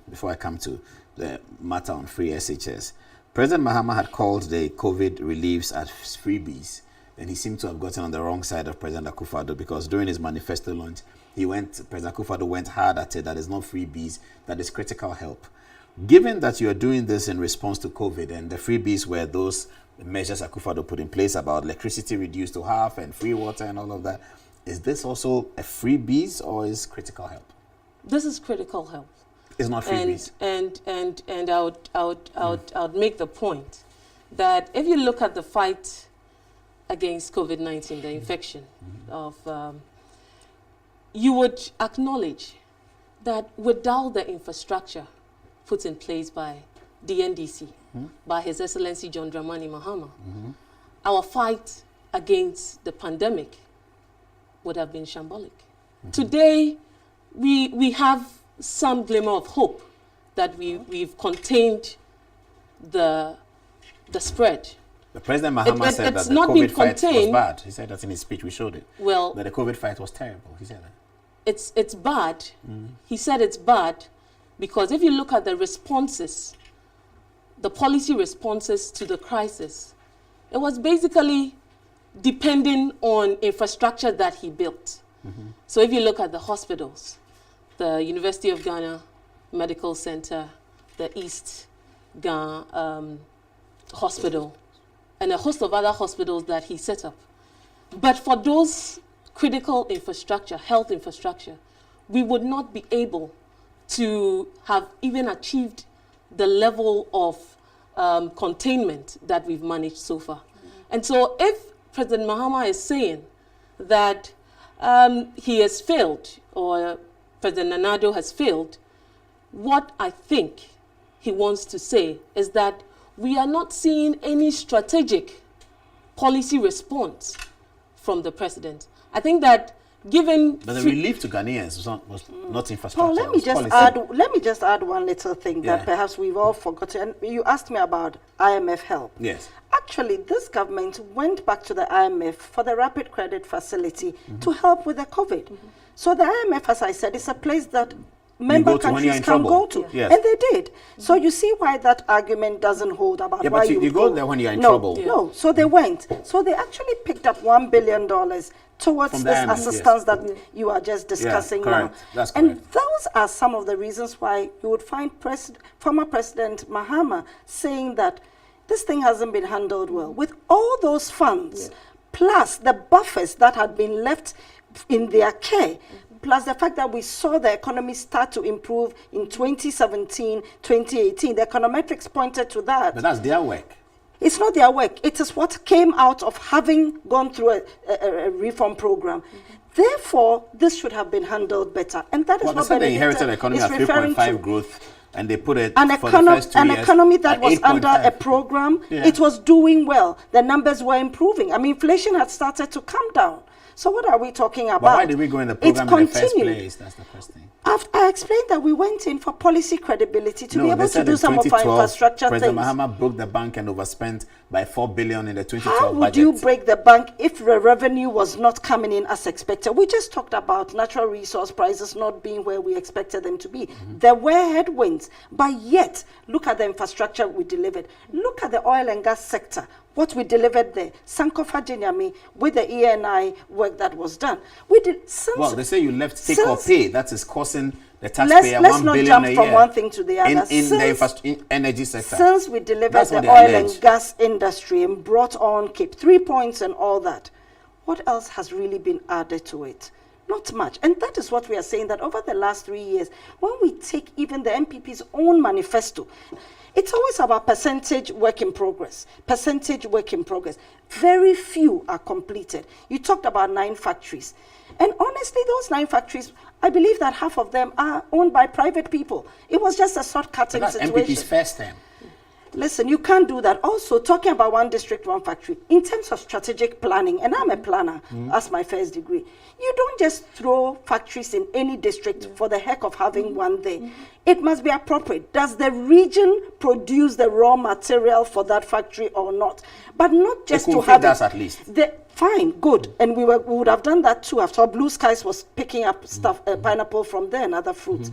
matter on free SHS. President Mahama had called the COVID reliefs as freebies, and he seemed to have gotten on the wrong side of President Akufo-Addo, because during his manifesto launch, President Akufo-Addo went hard at it that it's not freebies, that is critical help. Given that you are doing this in response to COVID, and the freebies were those measures Akufo-Addo put in place about electricity reduced to half and free water and all of that, is this also a freebies or is critical help? This is critical help. It's not freebies. And I would make the point that if you look at the fight against COVID-19, the infection of, you would acknowledge that without the infrastructure put in place by the NDC, by His Excellency John Dramani Mahama, our fight against the pandemic would have been shambolic. Today, we have some glimmer of hope that we've contained the spread. The President Mahama said that it's the not COVID been fight was contained. bad. He said that in his speech, we showed it. Well, That the COVID fight was terrible. He said that. it's bad. He said it's bad because if you look at the responses, the policy responses to the crisis, it was basically depending on infrastructure that he built. So if you look at the hospitals, the University of Ghana Medical Center, the East Ghana Hospital, and a host of other hospitals that he set up. But for those critical infrastructure, health infrastructure, we would not be able to have even achieved the level of containment that we've managed so far. And so if President Mahama is saying that he has failed, or President Nana Addo has failed, what I think he wants to say is that we are not seeing any strategic policy response from the president. I think that given... But the relief to Ghanaians was not infrastructure. Paul, let me just add one little thing that perhaps we've all forgotten. You asked me about IMF help. Yes. Actually, this government went back to the IMF for the rapid credit facility to help with the COVID. So the IMF, as I said, is a place that member countries can go to. Yes. And they did. So you see why that argument doesn't hold about why but you go there when you're in trouble. No, so they went. So they actually picked up $1 billion towards From this the IMF, assistance that you are just discussing now. That's and correct. those are some of the reasons why you would find former President Mahama saying that this thing hasn't been handled well. With all those funds, plus the buffers that had been left in their care, plus the fact that we saw the economy start to improve in 2017, 2018. The econometrics pointed to that. But that's their work. It's not their work. It is what came out of having gone through a reform program. Therefore, this should have been handled better. And that is what they inherited economy at 3.5 growth, and they put it for the first 2 years economy that at was under 8.5. a program. It was doing well. The numbers were improving. I mean, inflation had started to come down. So what are we talking about? But why did we go in the program in the first place? That's the first thing. I explained that we went in for policy credibility to be able to do some of our infrastructure President things. Mahama broke the bank and overspent by $4 billion in the 2012 How would budget. you break the bank if the revenue was not coming in as expected? We just talked about natural resource prices not being where we expected them to be. There were headwinds, but yet, look at the infrastructure we delivered. Look at the oil and gas sector. what we delivered there. Sankofa Jinyami, with the ENI work that was done. We did. Well, they say you left take or pay. That is causing the taxpayer let's $1 not billion jump a from year one thing to the other. in the energy sector. Since we delivered That's the what oil they allege. and gas industry and brought on Cape 3 points and all that, what else has really been added to it? Not much. And that is what we are saying, that over the last 3 years, when we take even the MPP's own manifesto, it's always about percentage work in progress. Percentage work in progress. Very few are completed. You talked about 9 factories. And honestly, those 9 factories, I believe that half of them are owned by private people. It was just a short-cutting situation. That's MPP's first time. Listen, you can't do that. Also, talking about one district, one factory, in terms of strategic planning, and I'm a planner, as my first degree, you don't just throw factories in any district for the heck of having one there. It must be appropriate. Does the region produce the raw material for that factory or not? But not just to have it. At least. Fine, good. And we would have done that too. After all, Blue Skies was picking up stuff, pineapple from there and other fruits.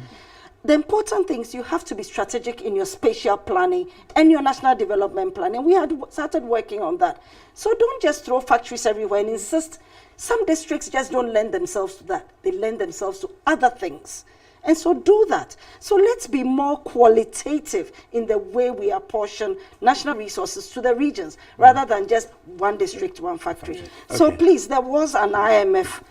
The important thing is you have to be strategic in your spatial planning and your national development plan. And we had started working on that. So don't just throw factories everywhere and insist. Some districts just don't lend themselves to that. They lend themselves to other things. And so do that. So let's be more qualitative in the way we apportion national resources to the regions rather than just one district, one factory. Okay. So please, there was an IMF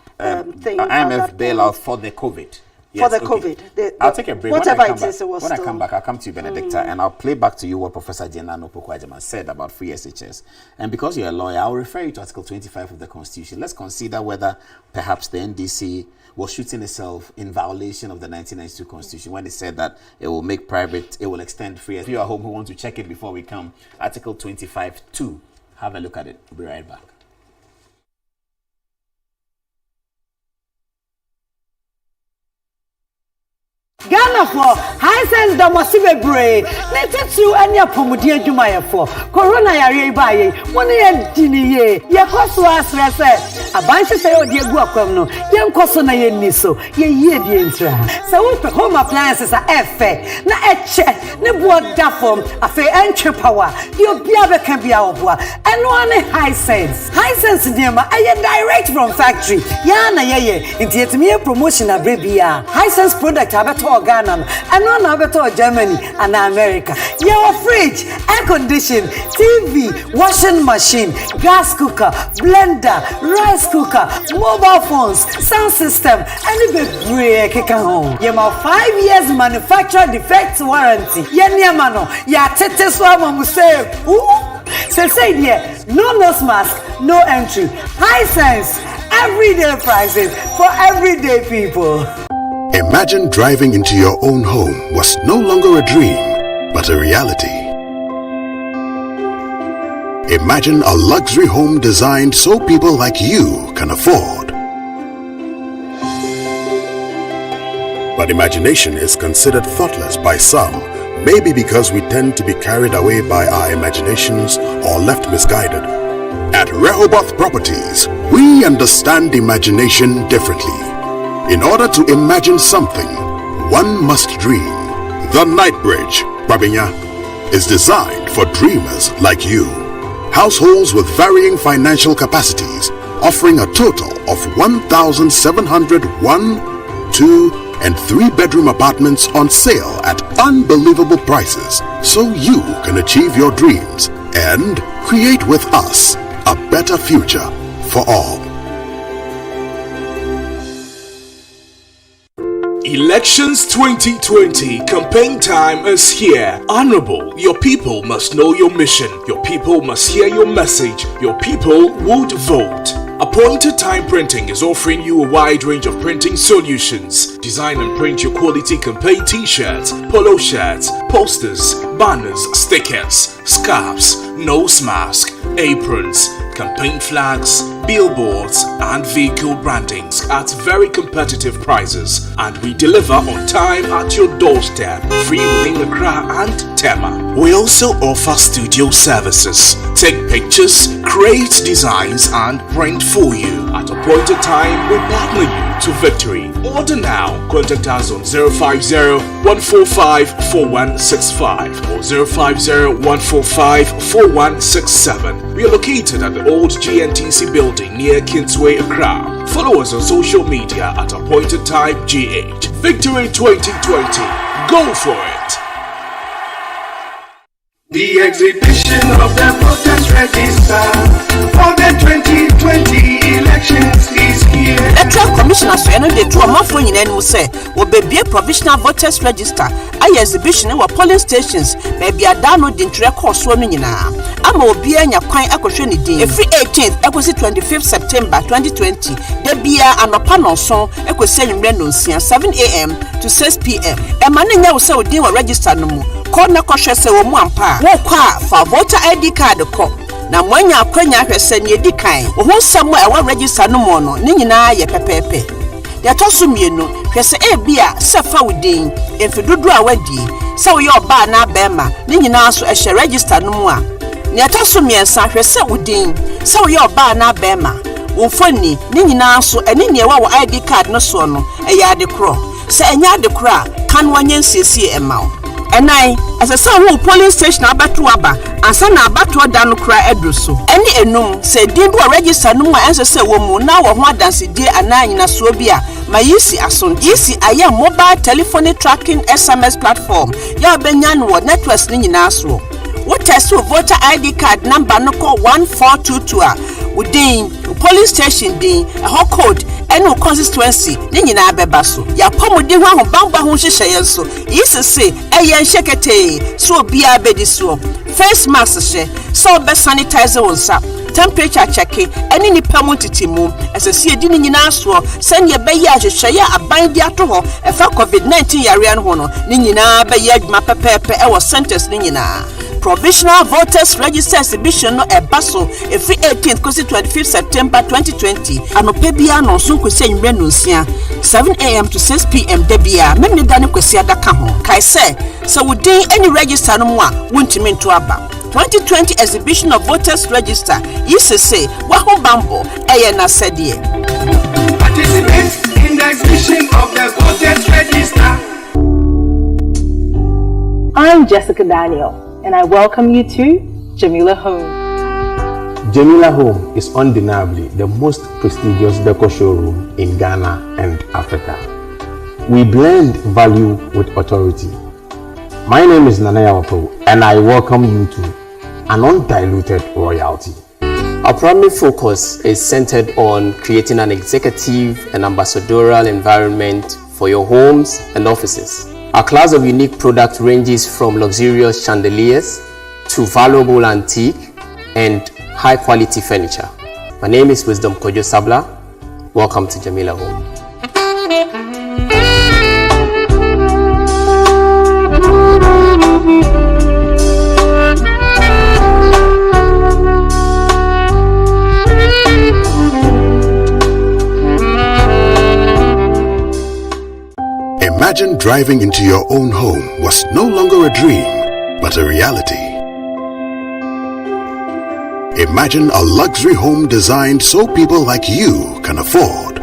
thing. IMF bailout for the COVID. Yes, for the COVID. I'll take a break. Whatever it is, it was when I come back, I'll come to you, Benedicta, and I'll play back to you what Professor Jenna Nopokwajaman said about free SHS. And because you're a lawyer, I'll refer you to Article 25 of the Constitution. Let's consider whether perhaps the NDC was shooting itself in violation of the 1992 Constitution when it said that it will make private, it will extend free. If you are at home who want to check it before we come, Article 25(2). Have a look at it. We'll be right back. Ghana for high sense da mosibe bre na tetu anya pomudi adwuma ye for corona yare baye woni ye diniye ye koso asrese abanche se odi egu akwam no ye nkoso na ye niso ye yie die ntra se wo pe home appliances a efe na eche ne bo da form afi entwe power ye obia be kan bia oboa eno ane high sense diema aye direct from factory ya na ye nti etimi promotion abrebia high sense product abeto Ghana and one of Germany and America. Your fridge, air condition, TV, washing machine, gas cooker, blender, rice cooker, mobile phones, sound system, and a break home. You have 5 years manufacturer defect warranty. Yeniamano, ya tete swama museo. Say here, no nose mask, no entry. High sense, everyday prices for everyday people. Imagine driving into your own home was no longer a dream, but a reality. Imagine a luxury home designed so people like you can afford. But imagination is considered thoughtless by some, maybe because we tend to be carried away by our imaginations or left misguided. At Rehoboth Properties, we understand imagination differently. In order to imagine something, one must dream. The Night Bridge, Babinya, is designed for dreamers like you. Households with varying financial capacities, offering a total of 1,700 1, 2, and 3-bedroom apartments on sale at unbelievable prices, so you can achieve your dreams and create with us a better future for all. Elections 2020 campaign time is here. Honorable, your people must know your mission. Your people must hear your message. Your people would vote. Appointed Time Printing is offering you a wide range of printing solutions. Design and print your quality campaign t-shirts, polo shirts, posters, banners, stickers, scarves, nose mask, aprons, campaign flags, billboards and vehicle brandings at very competitive prices, and we deliver on time at your doorstep, free within Accra and Tema. We also offer studio services. Take pictures, create designs and print for you. At appointed time, we partner you to victory. Order now. Contact us on 050-145-4165 or 050-145-4167. We are located at the old GNTC building near Kingsway, Accra. Follow us on social media at appointed time GH. Victory 2020. Go for it. The exhibition of the voters register for the 2020 elections is here. Electoral Commissioner Sweno de two more phone in any say will be a provisional voters register. I exhibition in polling stations maybe a download the record so nina. I'm will be a quine acquisition every 18th, equity 25th September 2020. There be an opano song equity in Renuncia 7 a.m. to 6 p.m. A man in your so they will register no more. Corner cautious say one walk for voter ID card ko na mwanya akwanya ahwese ne edi kan wo somewhere wa register no mo no ni nyina ye pepepe ya toso mienu hwese bia sefa wudin emfidodo a wadi se wo ye oba na bema ni nyina so ehye register no mu a ne toso miensa hwese wudin se wo ye oba na bema wo foni ni nyina so eni ne wa ID card no so no eya adekro se enya adekro kan wanyensiesi emawo enai as a son who polling station abatu aba ansa na abatu oda no kra edruso eni enum se din do register no mu anse se wo mu na wo ho adanse die anan na so bia mayisi ason yisi aya mobile telephone tracking SMS platform ya benya no networks ni nyina so wo test voter ID card number no call 1422 a within polling station din a whole code any constituency ni nyina abeba so ya pomodi ho ahobamba ho hyehyeye so yisi se eyen shekete so bia bedi so face mask she so be sanitize wonsa temperature checking any nipa mu titimu asesi edi ni nyina so send ye be ya hyehyeye aban di ato ho efa COVID-19 yare no no ni nyina be ya adwuma pepepe e wo centers ni nyina. Provisional voters register exhibition no ebaso every 18th to 25th September 2020 anope bia no so kwesi anwure no nsia 7 a.m. to 6 p.m. debia memne dane kwesi adaka ho kai se wudin any register no mu a wontimi nto aba 2020 exhibition of voters register say waho bambo eye na sedie participate in the exhibition of the voters register. I'm Jessica Daniel, and I welcome you to Jamila Home. Jamila Home is undeniably the most prestigious decor showroom in Ghana and Africa. We blend value with authority. My name is Nanaya Wapo, and I welcome you to an undiluted royalty. Our primary focus is centered on creating an executive and ambassadorial environment for your homes and offices. Our class of unique product ranges from luxurious chandeliers to valuable antique and high quality furniture. My name is Wisdom Kojo Sabla. Welcome to Jamila Home. Imagine driving into your own home was no longer a dream, but a reality. Imagine a luxury home designed so people like you can afford.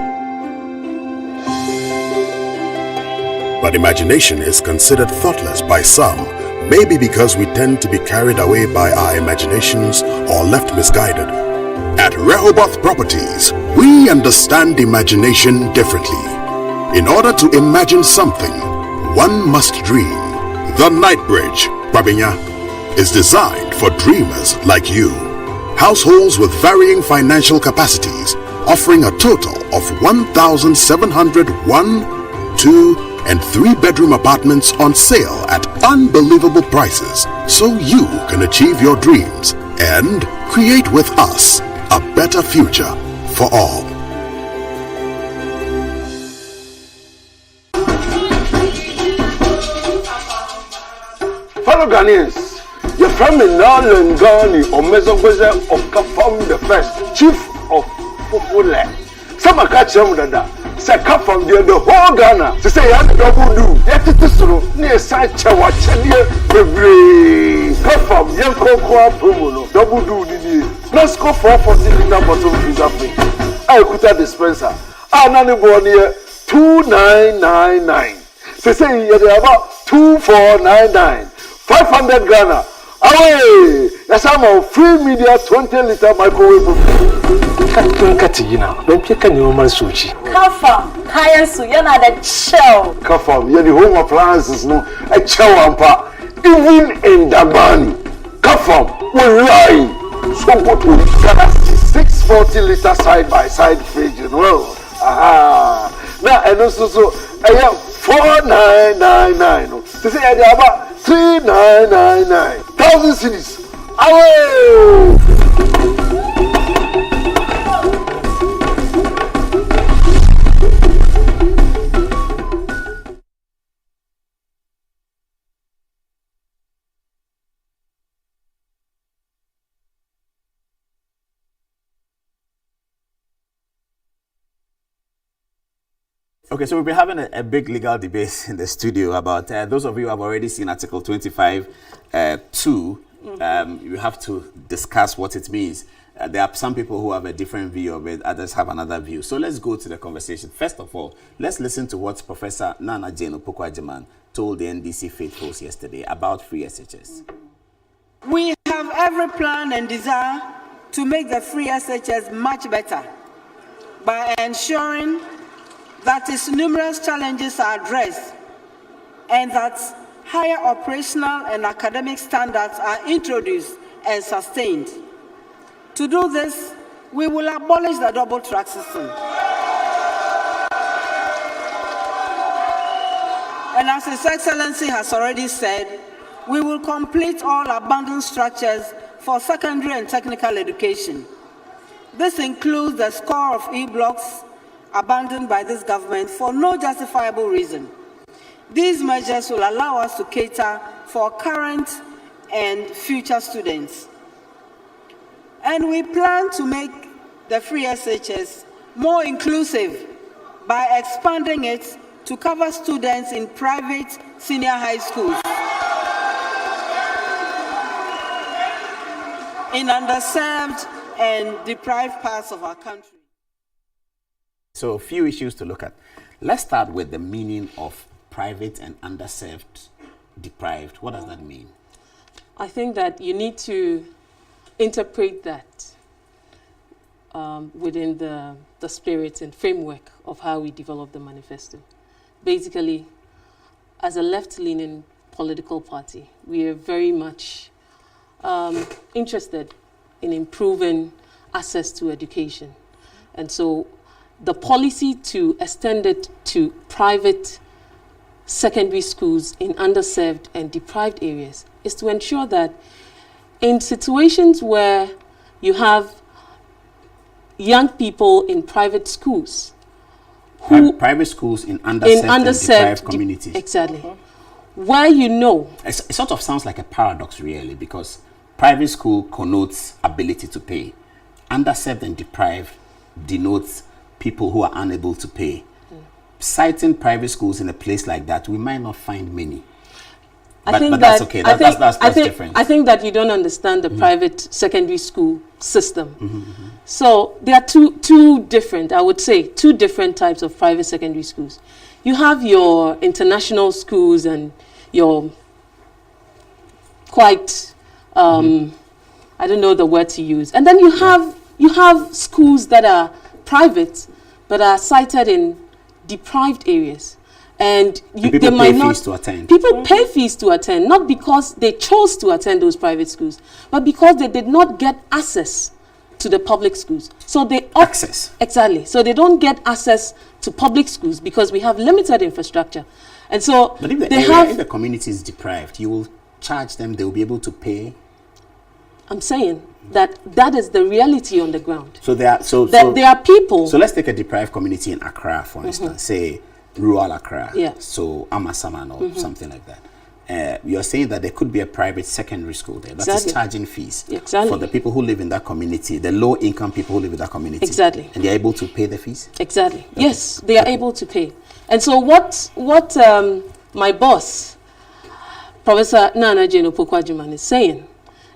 But imagination is considered thoughtless by some, maybe because we tend to be carried away by our imaginations or left misguided. At Rehoboth Properties, we understand imagination differently. In order to imagine something, one must dream. The Night Bridge, Babinya, is designed for dreamers like you. Households with varying financial capacities, offering a total of 1,700 1, 2, and 3-bedroom apartments on sale at unbelievable prices, so you can achieve your dreams and create with us a better future for all. Fellow Ghanaians, your family now Lengani or Mesogoza of Kafam the First, Chief of Fufule. Some are catching them that. Say Kafam the whole Ghana. To say you have double do. Yet it is so near Sancha Wachalia Bebre. Kafam, young Cocoa Promo, double do. Let's go for 40 liter bottle of Fizapri. I could have dispenser. I'm not born here 2999. They say you're about 2499. 500 Ghana, Away! That's how free media 20-liter microwave. Kafam, Kayansu, you're not a chill. Kafam, you're the home appliances, no, a chawampa, even in Dabani. Kafam, will lie. So good to 640-liter side-by-side fridge, you know. Aha. Now, and also, I have 4999. They say, I have about 3999. 1,000 cities. Away! Okay, so we've been having a big legal debate in the studio about those of you who have already seen Article 25 2. You have to discuss what it means. There are some people who have a different view of it, others have another view. So let's go to the conversation. First of all, let's listen to what Professor Nana Jane Opoku-Agyeman told the NDC faithfuls yesterday about free SHS. We have every plan and desire to make the free SHS much better by ensuring that its numerous challenges are addressed and that higher operational and academic standards are introduced and sustained. To do this, we will abolish the double track system. And as His Excellency has already said, we will complete all abandoned structures for secondary and technical education. This includes the score of E-blocks abandoned by this government for no justifiable reason. These measures will allow us to cater for current and future students. And we plan to make the free SHS more inclusive by expanding it to cover students in private senior high schools, in underserved and deprived parts of our country. So a few issues to look at. Let's start with the meaning of private and underserved, deprived. What does that mean? I think that you need to interpret that within the spirit and framework of how we develop the manifesto. Basically, as a left-leaning political party, we are very much interested in improving access to education. And so the policy to extend it to private secondary schools in underserved and deprived areas is to ensure that in situations where you have young people in private schools, private schools in underserved and deprived communities. Exactly. Where you know. It sort of sounds like a paradox, really, because private school connotes ability to pay. Underserved and deprived denotes people who are unable to pay. Citing private schools in a place like that, we might not find many. But that's okay. That's different. I think that you don't understand the private secondary school system. So there are two different, I would say, two different types of private secondary schools. You have your international schools and your quite, I don't know the word to use. And then you have schools that are private, but are cited in deprived areas. And people pay fees to attend. People pay fees to attend, not because they chose to attend those private schools, but because they did not get access to the public schools. So they access. Exactly. So they don't get access to public schools because we have limited infrastructure. And so but if the community is deprived, you will charge them, they will be able to pay. I'm saying that is the reality on the ground. So there are people. So let's take a deprived community in Accra, for instance, say rural Accra. Yeah. So Amasaman or something like that. You're saying that there could be a private secondary school there that is charging fees for the people who live in that community, the low income people who live in that community. Exactly. And they're able to pay the fees? Exactly. Okay. Yes, they are able to pay. And so what my boss, Professor Nana Jane Opoku-Agyeman, is saying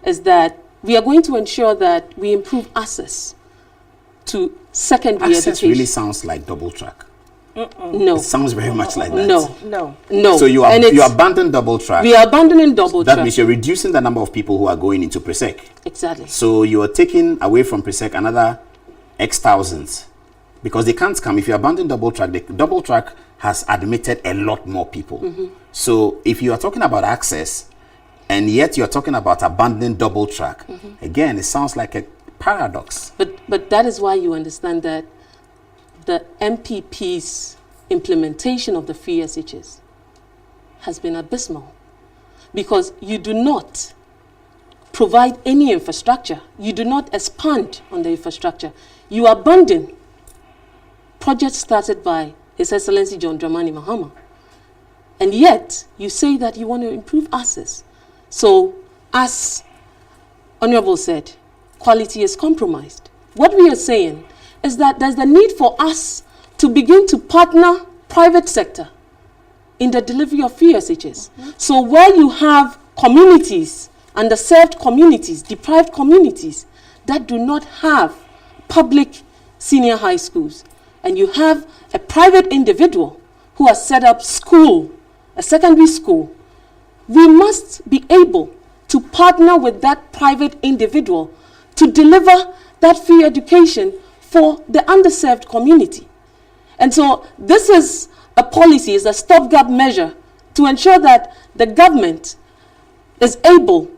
is that we are going to ensure that we improve access to secondary education. Access really sounds like double track. No. It sounds very much like that. No. So you abandon double track. We are abandoning double track. That means you're reducing the number of people who are going into pre-sec. Exactly. So you are taking away from pre-sec another X thousands, because they can't come. If you abandon double track, the double track has admitted a lot more people. So if you are talking about access, and yet you're talking about abandoning double track, again, it sounds like a paradox. But that is why you understand that the MPP's implementation of the free SHS has been abysmal, because you do not provide any infrastructure. You do not expand on the infrastructure. You abandon projects started by His Excellency John Dramani Mahama. And yet, you say that you want to improve access. So, as Honorable said, quality is compromised. What we are saying is that there's the need for us to begin to partner private sector in the delivery of free SHS. So where you have communities, underserved communities, deprived communities that do not have public senior high schools, and you have a private individual who has set up school, a secondary school, we must be able to partner with that private individual to deliver that free education for the underserved community. And so this is a policy, is a stopgap measure to ensure that the government is able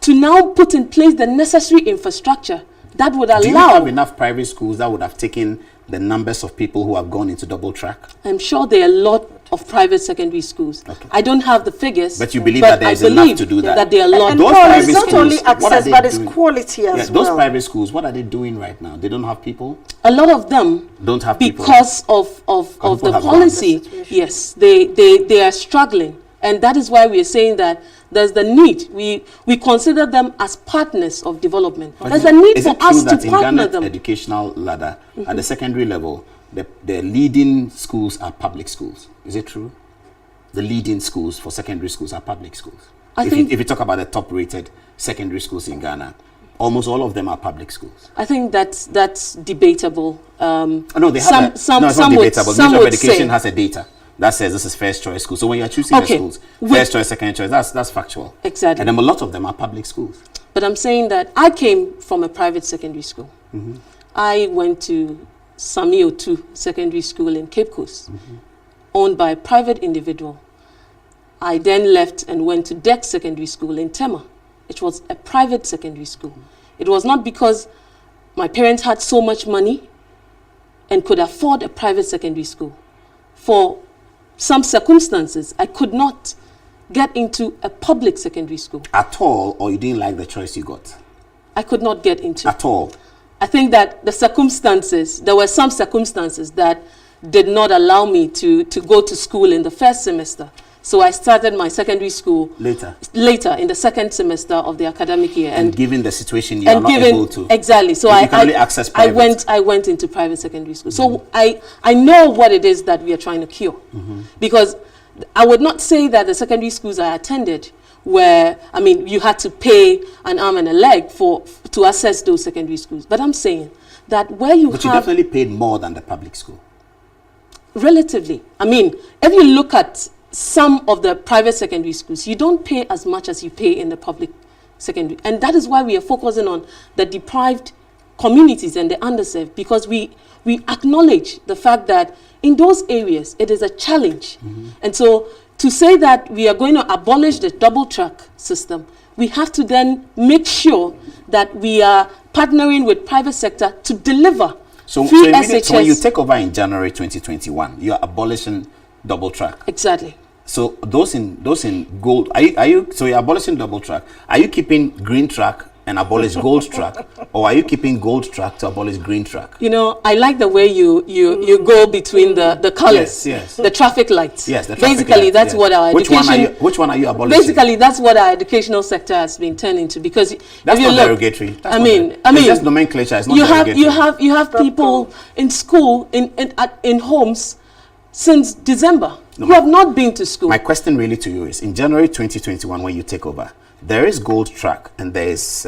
to now put in place the necessary infrastructure that would allow... Do you have enough private schools that would have taken the numbers of people who have gone into double track? I'm sure there are a lot of private secondary schools. Okay. I don't have the figures. But you believe that there is enough to do that? That there are a lot. And it's not only access, but it's quality as well. Those private schools, what are they doing right now? They don't have people? A lot of them don't have people. Because of the policy. Yes, they are struggling. And that is why we are saying that there's the need. We consider them as partners of development. There's a need for us to partner them. Educational ladder, at the secondary level, the leading schools are public schools. Is it true? The leading schools for secondary schools are public schools. If you talk about the top-rated secondary schools in Ghana, almost all of them are public schools. I think that's debatable. No, they have it's not debatable. The Ministry of Education has a data that says this is first choice school. So when you're choosing the schools, first choice, second choice, that's factual. Exactly. And then a lot of them are public schools. But I'm saying that I came from a private secondary school. I went to Samio 2 Secondary School in Cape Coast, owned by a private individual. I then left and went to Deck Secondary School in Tema. It was a private secondary school. It was not because my parents had so much money and could afford a private secondary school. For some circumstances, I could not get into a public secondary school. At all, or you didn't like the choice you got? I could not get into. At all? I think that the circumstances, there were some circumstances that did not allow me to go to school in the first semester. So I started my secondary school later in the second semester of the academic year. And given the situation, you are not able to. Exactly. So you can only access private. I went into private secondary school. So I know what it is that we are trying to cure. Because I would not say that the secondary schools I attended where, I mean, you had to pay an arm and a leg to access those secondary schools. But I'm saying that where you But you definitely paid more than the public school. Relatively. I mean, if you look at some of the private secondary schools, you don't pay as much as you pay in the public secondary. And that is why we are focusing on the deprived communities and the underserved, because we acknowledge the fact that in those areas, it is a challenge. And so to say that we are going to abolish the double track system, we have to then make sure that we are partnering with private sector to deliver so when you take over in January 2021, you are abolishing double track. Exactly. So those in gold, are you so you're abolishing double track? Are you keeping green track and abolish gold track, or are you keeping gold track to abolish green track? You know, I like the way you go between the colors, yes. The traffic lights. Yes, the traffic basically lights, that's yes. what our education. Which one are you abolishing? Basically, that's what our educational sector has been turned into, because that's not derogatory. That's it's just nomenclature. It's not derogatory. You have people in school in homes since December who have not been to school. My question really to you is, in January 2021, when you take over, there is gold track and there is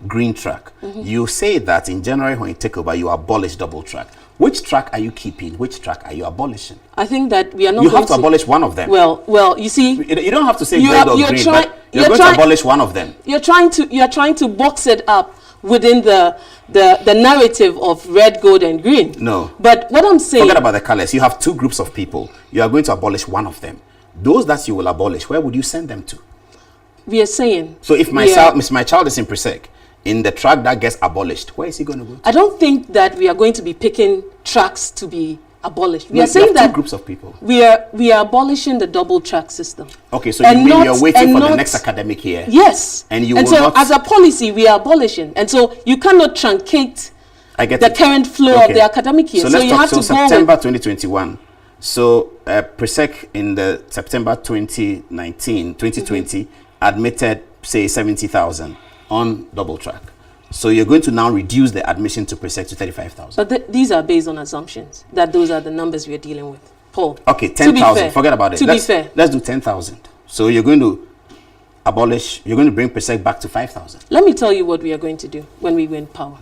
green track. You say that in January when you take over, you abolish double track. Which track are you keeping? Which track are you abolishing? I think that we are not. You have to abolish one of them. Well, you see, you don't have to say gold or green, but you're going to abolish one of them. You're trying to box it up within the narrative of red, gold, and green. No. But what I'm saying, forget about the colors. You have two groups of people. You are going to abolish one of them. Those that you will abolish, where would you send them to? We are saying. So if my child is in Presec, in the track that gets abolished, where is he going to go to? I don't think that we are going to be picking tracks to be abolished. We are saying that two groups of people. We are abolishing the double track system. Okay, so you mean you're waiting for the next academic year? Yes. And so as a policy, we are abolishing. And so you cannot truncate the current flow of the academic year. So let's talk to September 2021. So Presec in the September 2020 admitted, say, 70,000 on double track. So you're going to now reduce the admission to Presec to 35,000. But these are based on assumptions that those are the numbers we are dealing with. Paul. Okay, 10,000. Forget about it. To be fair. Let's do 10,000. So you're going to bring Presec back to 5,000. Let me tell you what we are going to do when we win power.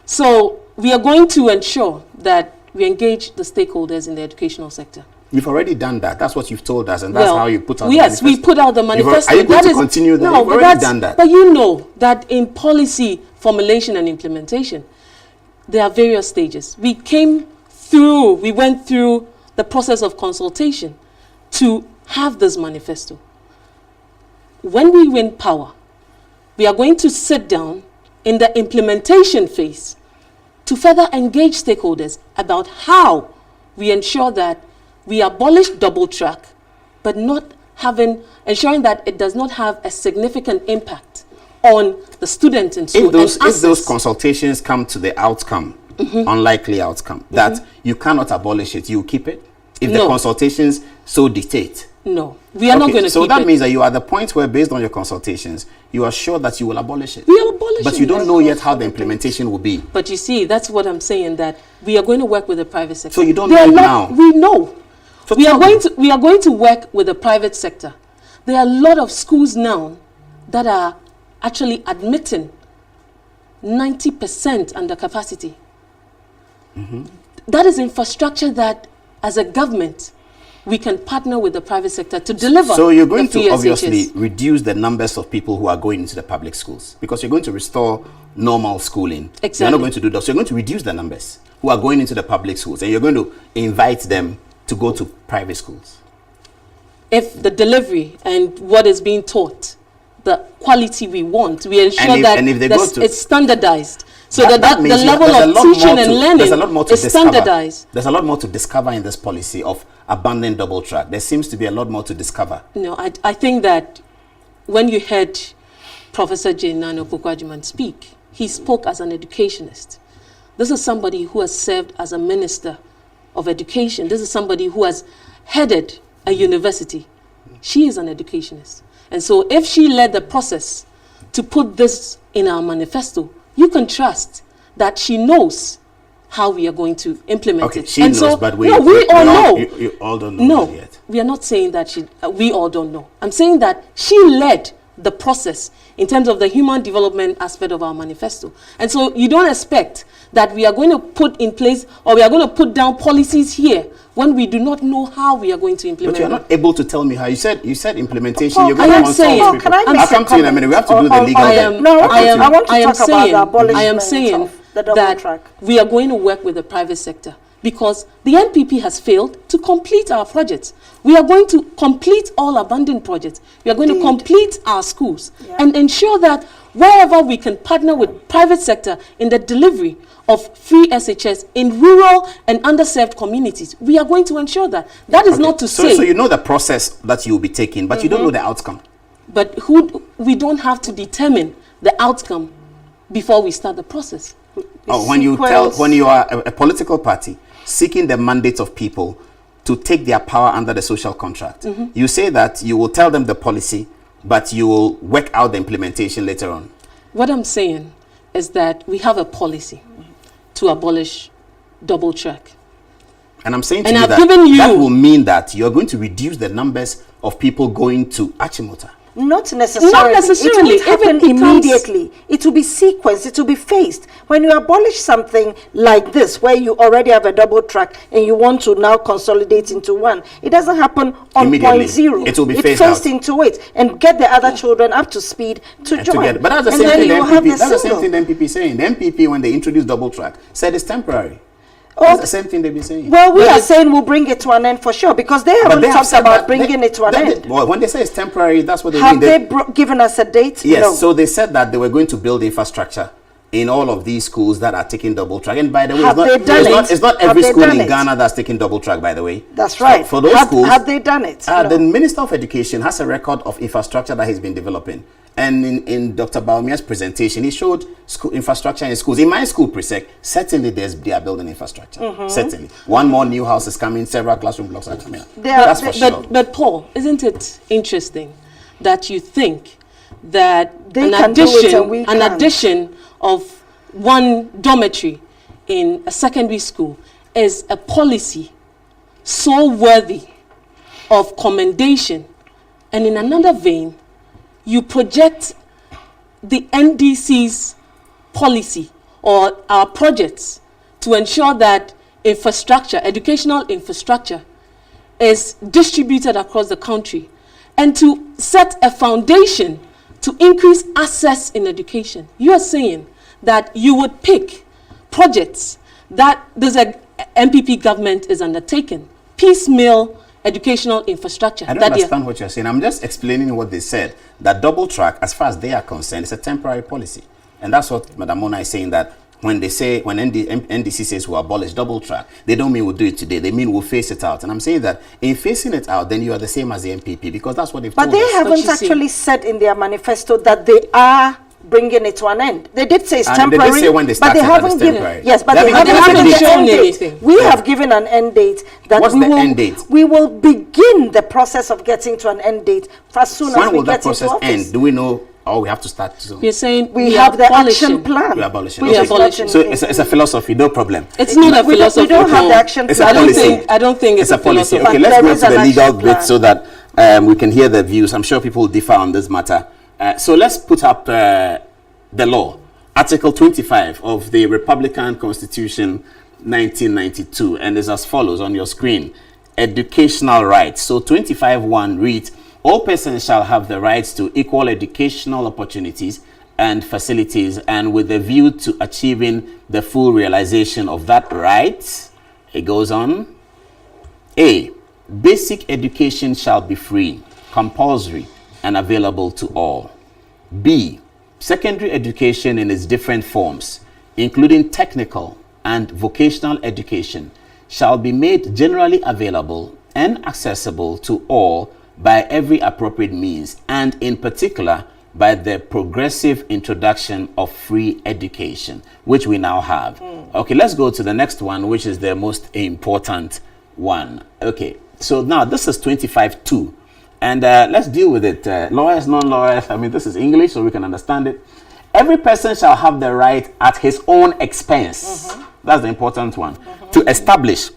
So we are going to ensure that we engage the stakeholders in the educational sector. You've already done that. That's what you've told us, and that's how you put out the manifesto. Yes, we put out the manifesto. Are you going to continue that? No, you've already done that. But you know that in policy formulation and implementation, there are various stages. We went through the process of consultation to have this manifesto. When we win power, we are going to sit down in the implementation phase to further engage stakeholders about how we ensure that we abolish double track, but ensuring that it does not have a significant impact on the student in school. If those consultations come to the outcome, unlikely outcome, that you cannot abolish it, you keep it? If the consultations so dictate? No, we are not going to keep it. So that means that you are at the point where, based on your consultations, you are sure that you will abolish it. We are abolishing it. But you don't know yet how the implementation will be. But you see, that's what I'm saying, that we are going to work with the private sector. So you don't know it now? We know. So we are going to work with the private sector. There are a lot of schools now that are actually admitting 90% under capacity. That is infrastructure that, as a government, we can partner with the private sector to deliver. So you're going to obviously reduce the numbers of people who are going into the public schools, because you're going to restore normal schooling. Exactly. You're not going to do that. So you're going to reduce the numbers who are going into the public schools, and you're going to invite them to go to private schools. If the delivery and what is being taught, the quality we want, we ensure that it's standardized. So that the level of teaching and learning is standardized. There's a lot more to discover in this policy of abandoning double track. There seems to be a lot more to discover. No, I think that when you heard Professor Jane Nano Pukwajiman speak, he spoke as an educationist. This is somebody who has served as a minister of education. This is somebody who has headed a university. She is an educationist. And so if she led the process to put this in our manifesto, you can trust that she knows how we are going to implement it. She knows, but we all know. You all don't know that yet. We are not saying that we all don't know. I'm saying that she led the process in terms of the human development aspect of our manifesto. And so you don't expect that we are going to put in place, or we are going to put down policies here when we do not know how we are going to implement. But you're not able to tell me how. You said implementation. You're going to consult people. I'll come to you in a minute. We have to do the legal. I want to talk about the abolishment of the double track. We are going to work with the private sector, because the NPP has failed to complete our projects. We are going to complete all abandoned projects. We are going to complete our schools and ensure that wherever we can partner with private sector in the delivery of free SHS in rural and underserved communities, we are going to ensure that. That is not to say... So you know the process that you'll be taking, but you don't know the outcome. But we don't have to determine the outcome before we start the process. When you are a political party seeking the mandate of people to take their power under the social contract, you say that you will tell them the policy, but you will work out the implementation later on. What I'm saying is that we have a policy to abolish double track. And I'm saying to you that will mean that you're going to reduce the numbers of people going to Achimota. Not necessarily. Not necessarily. It won't happen immediately. It will be sequenced. It will be phased. When you abolish something like this, where you already have a double track and you want to now consolidate into one, it doesn't happen on point zero. It will be phased out into it and get the other children up to speed to join. But that's the same thing. That's the same thing the MPP is saying. The MPP, when they introduced double track, said it's temporary. That's the same thing they've been saying. Well, we are saying we'll bring it to an end for sure, because they haven't talked about bringing it to an end. Well, when they say it's temporary, that's what they mean. Have they given us a date? Yes, no. So they said that they were going to build infrastructure in all of these schools that are taking double track. And by the way, it's not every school in Ghana that's taking double track, by the way. That's right. So for those schools, have they done it? No. The Minister of Education has a record of infrastructure that he's been developing. And in Dr. Baumia's presentation, he showed school infrastructure in schools. In my school, Presec, certainly they are building infrastructure. Certainly. One more new house is coming, several classroom blocks are coming. That's for sure. But Paul, isn't it interesting that you think that an addition of one dormitory in a secondary school is a policy so worthy of commendation, and in another vein, you project the NDC's policy or our projects to ensure that infrastructure, educational infrastructure, is distributed across the country, and to set a foundation to increase access in education. You are saying that you would pick projects that this MPP government is undertaking, piecemeal educational infrastructure. I don't understand what you're saying. I'm just explaining what they said. That double track, as far as they are concerned, is a temporary policy. And that's what Madam Mona is saying, that when they say, when NDC says we'll abolish double track, they don't mean we'll do it today. They mean we'll phase it out. And I'm saying that in phasing it out, then you are the same as the MPP, because that's what they've told us. But they haven't actually said in their manifesto that they are bringing it to an end. They did say it's temporary, they did say when they started, but they haven't given. Yes, but they haven't shown anything. We have given an end date that end date? We will begin the process of getting to an end date as soon as we get into office. When will that process end? Do we know? Oh, we have to start soon. We're saying we have the action plan. We're abolishing. So it's a philosophy, no problem. It's not a philosophy. We don't have the action plan. I don't think it's a policy. Okay, let's go to the legal bit so that we can hear the views. I'm sure people will differ on this matter. So let's put up the law, Article 25 of the Republican Constitution 1992, and is as follows on your screen. Educational rights. So 25(1) reads, all persons shall have the rights to equal educational opportunities and facilities, and with a view to achieving the full realization of that right, it goes on. A, basic education shall be free, compulsory, and available to all. B, secondary education in its different forms, including technical and vocational education, shall be made generally available and accessible to all by every appropriate means, and in particular by the progressive introduction of free education, which we now have. Okay, let's go to the next one, which is the most important one. Okay, so now this is 25(2). And let's deal with it. Lawyers, non-lawyers, I mean, this is English, so we can understand it. Every person shall have the right at his own expense. That's the important one. To establish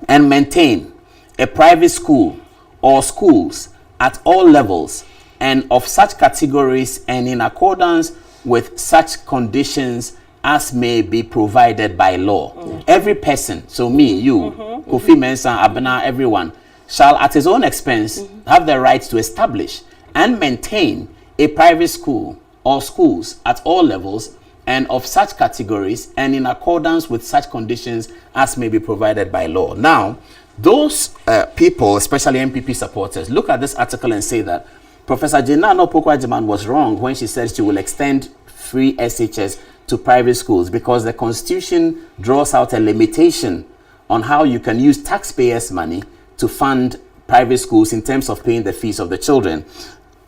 and maintain a private school or schools at all levels and of such categories and in accordance with such conditions as may be provided by law. Every person, so me, you, Kofi Mensah, Abena, everyone, shall at his own expense have the right to establish and maintain a private school or schools at all levels and of such categories and in accordance with such conditions as may be provided by law. Now, those people, especially MPP supporters, look at this article and say that Professor Jenna Pokwajiman was wrong when she said she will extend free SHS to private schools, because the Constitution draws out a limitation on how you can use taxpayers' money to fund private schools in terms of paying the fees of the children.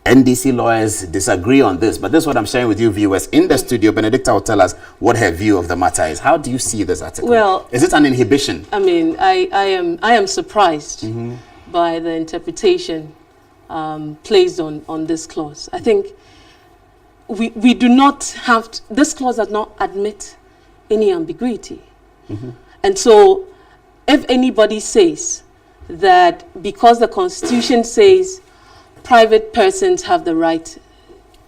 NDC lawyers disagree on this, but this is what I'm sharing with you viewers. In the studio, Benedicta will tell us what her view of the matter is. How do you see this article? Well, is it an inhibition? I mean, I am surprised by the interpretation placed on this clause. I think we do not have this clause does not admit any ambiguity. And so if anybody says that because the Constitution says private persons have the right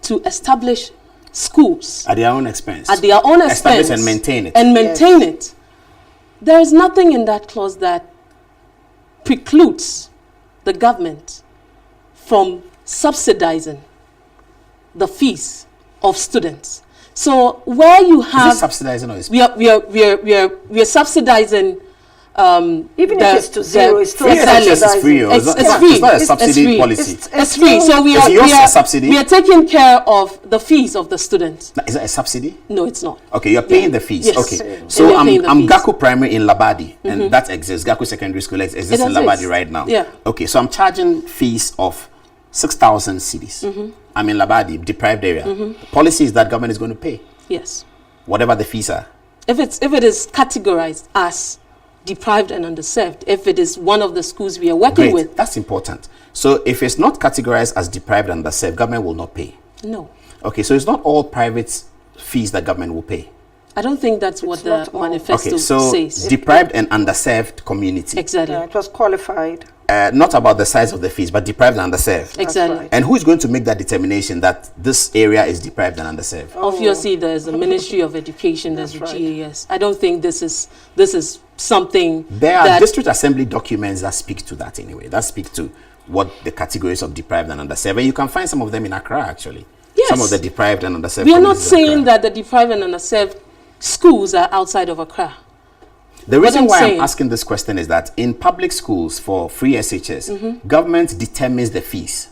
to establish schools at their own expense. At their own expense. Establish and maintain it. And maintain it. There is nothing in that clause that precludes the government from subsidizing the fees of students. So where you have is it subsidizing or is we are subsidizing even if it's to zero, it's still it's free. It's free. It's not a subsidy policy. It's free. So we are taking care of the fees of the students. Is it a subsidy? No, it's not. Okay, you're paying the fees. Yes. Okay. So I'm Gaku Primary in Labadi, and that exists. Gaku Secondary School exists in Labadi right now. Yeah. Okay, so I'm charging fees of 6,000 cedis. I'm in Labadi, deprived area. The policy is that government is going to pay. Yes. Whatever the fees are. If it is categorized as deprived and underserved, if it is one of the schools we are working with. That's important. So if it's not categorized as deprived and underserved, government will not pay. No. Okay, so it's not all private fees that government will pay. I don't think that's what the manifesto says. Deprived and underserved community. Exactly. Yeah, it was qualified. Not about the size of the fees, but deprived and underserved. Exactly. Right. And who is going to make that determination that this area is deprived and underserved? Obviously, there's the Ministry of Education, there's the GAS. I don't think this is something. There are district assembly documents that speak to that anyway. That speak to what the categories of deprived and underserved. And you can find some of them in Accra actually. Yes. Some of the deprived and underserved. We are not saying that the deprived and underserved schools are outside of Accra. The reason why I'm asking this question is that in public schools for free SHS, government determines the fees.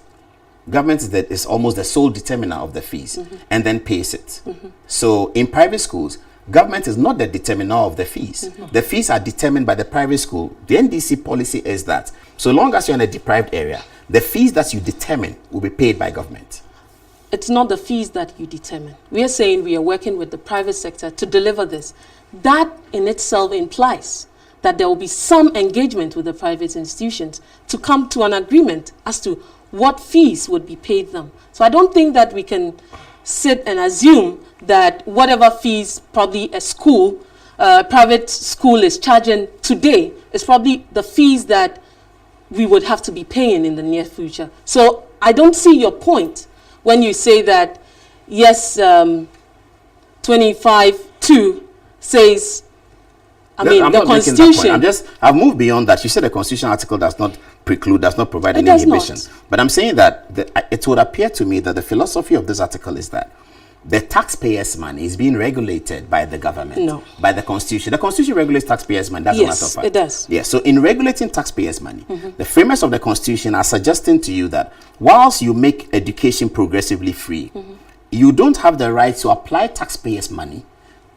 Government is almost the sole determiner of the fees and then pays it. So in private schools, government is not the determiner of the fees. The fees are determined by the private school. The NDC policy is that so long as you're in a deprived area, the fees that you determine will be paid by government. It's not the fees that you determine. We are saying we are working with the private sector to deliver this. That in itself implies that there will be some engagement with the private institutions to come to an agreement as to what fees would be paid them. So I don't think that we can sit and assume that whatever fees probably a school, private school is charging today is probably the fees that we would have to be paying in the near future. So I don't see your point when you say that, yes, 25(2) says, the Constitution. I've moved beyond that. You said the Constitution article does not preclude, does not provide any inhibition. But I'm saying that it would appear to me that the philosophy of this article is that the taxpayers' money is being regulated by the government, by the Constitution. The Constitution regulates taxpayers' money. That's a matter of fact. It does. Yes. So in regulating taxpayers' money, the framers of the Constitution are suggesting to you that whilst you make education progressively free, you don't have the right to apply taxpayers' money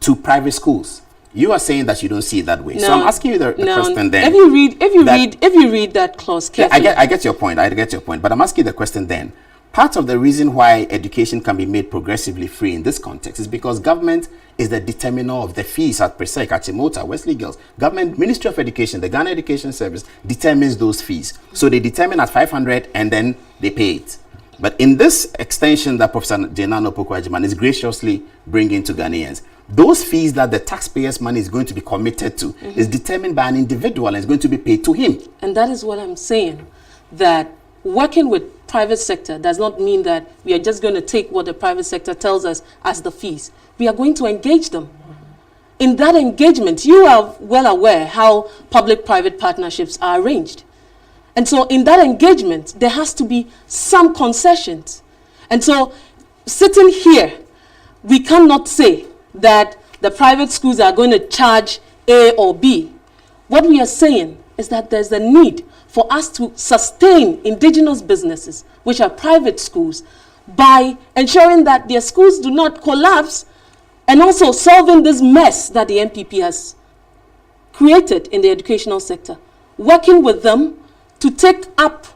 to private schools. You are saying that you don't see it that way. So I'm asking you the question then. If you read that clause carefully. I get your point. I get your point. But I'm asking the question then. Part of the reason why education can be made progressively free in this context is because government is the determiner of the fees at Presec, Achimota, Wesley Girls. Government, Ministry of Education, the Ghana Education Service determines those fees. So they determine at 500 and then they pay it. But in this extension that Professor Jenano Pokwajiman is graciously bringing to Ghanaians, those fees that the taxpayers' money is going to be committed to is determined by an individual and is going to be paid to him. And that is what I'm saying, that working with private sector does not mean that we are just going to take what the private sector tells us as the fees. We are going to engage them. In that engagement, you are well aware how public-private partnerships are arranged. And so in that engagement, there has to be some concessions. And so sitting here, we cannot say that the private schools are going to charge A or B. What we are saying is that there's a need for us to sustain indigenous businesses, which are private schools, by ensuring that their schools do not collapse and also solving this mess that the NPP has created in the educational sector. Working with them to take up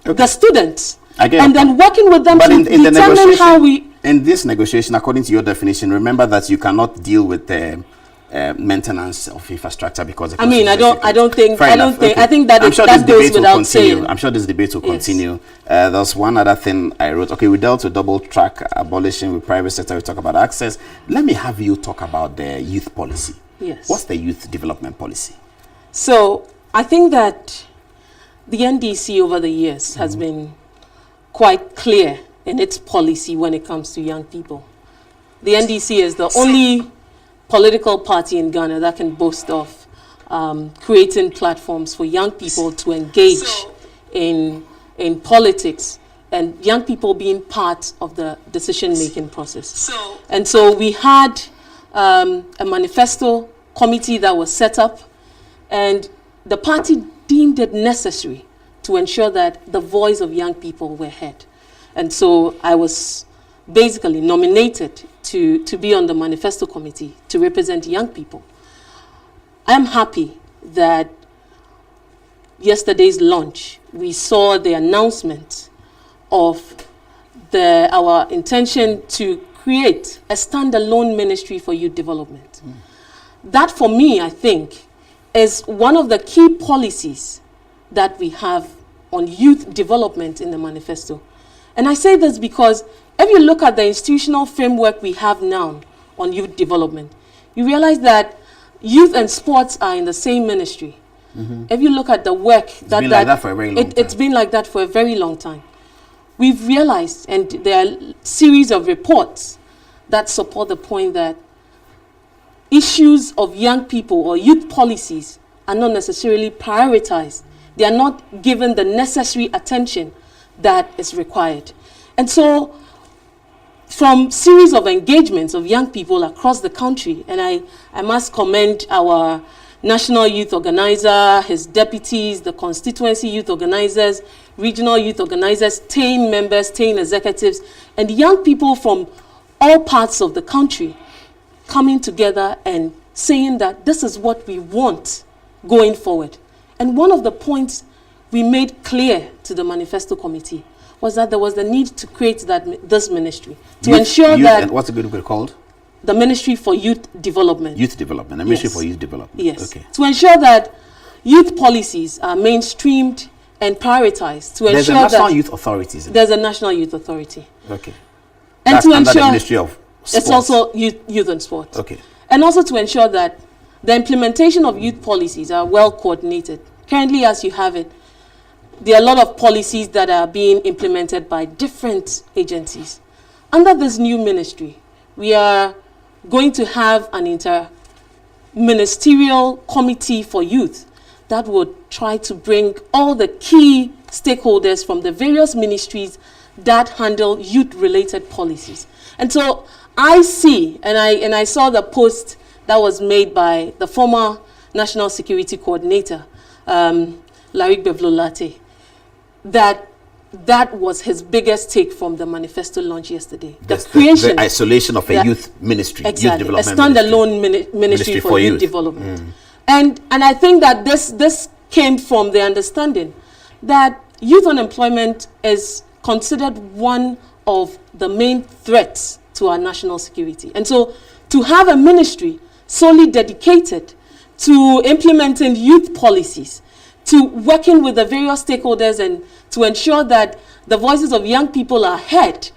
the students and then working with them to determine how we... In this negotiation, according to your definition, remember that you cannot deal with the maintenance of infrastructure because I think that goes without saying. I'm sure this debate will continue. There's one other thing I wrote. Okay, we dealt with double track abolition with private sector. We talk about access. Let me have you talk about the youth policy. Yes. What's the youth development policy? So I think that the NDC over the years has been quite clear in its policy when it comes to young people. The NDC is the only political party in Ghana that can boast of creating platforms for young people to engage in politics, and young people being part of the decision-making process. And so we had a manifesto committee that was set up, and the party deemed it necessary to ensure that the voice of young people were heard. And so I was basically nominated to be on the manifesto committee to represent young people. I'm happy that yesterday's launch, we saw the announcement of our intention to create a standalone ministry for youth development. That, for me, I think, is one of the key policies that we have on youth development in the manifesto. And I say this because if you look at the institutional framework we have now on youth development, you realize that youth and sports are in the same ministry. If you look at the work it's been like that for a very long time. It's been like that for a very long time. We've realized, and there are a series of reports that support the point that issues of young people or youth policies are not necessarily prioritized. They are not given the necessary attention that is required. And so, from series of engagements of young people across the country, and I must commend our national youth organizer, his deputies, the constituency youth organizers, regional youth organizers, TAIN members, TAIN executives, and young people from all parts of the country coming together and saying that this is what we want going forward. And one of the points we made clear to the manifesto committee was that there was the need to create this ministry to ensure that... What's the group called? The Ministry for Youth Development. Youth Development, the Ministry for Youth Development. Yes. Okay. To ensure that youth policies are mainstreamed and prioritized. To There's ensure a National that Youth Authority, isn't it? There's a National Youth Authority. Okay. And That's to under ensure the Ministry of Sports. It's also youth and sports. Okay. And also to ensure that the implementation of youth policies are well coordinated. Currently, as you have it, there are a lot of policies that are being implemented by different agencies. Under this new ministry, we are going to have an inter-ministerial committee for youth that would try to bring all the key stakeholders from the various ministries that handle youth-related policies. And so I see, and I saw the post that was made by the former National Security Coordinator, Larik Bevlolate, that was his biggest take from the manifesto launch yesterday. The isolation of a youth ministry, exactly, youth development a standalone ministry for youth development. And I think that this came from the understanding that youth unemployment is considered one of the main threats to our national security. And so to have a ministry solely dedicated to implementing youth policies, to working with the various stakeholders and to ensure that the voices of young people are heard,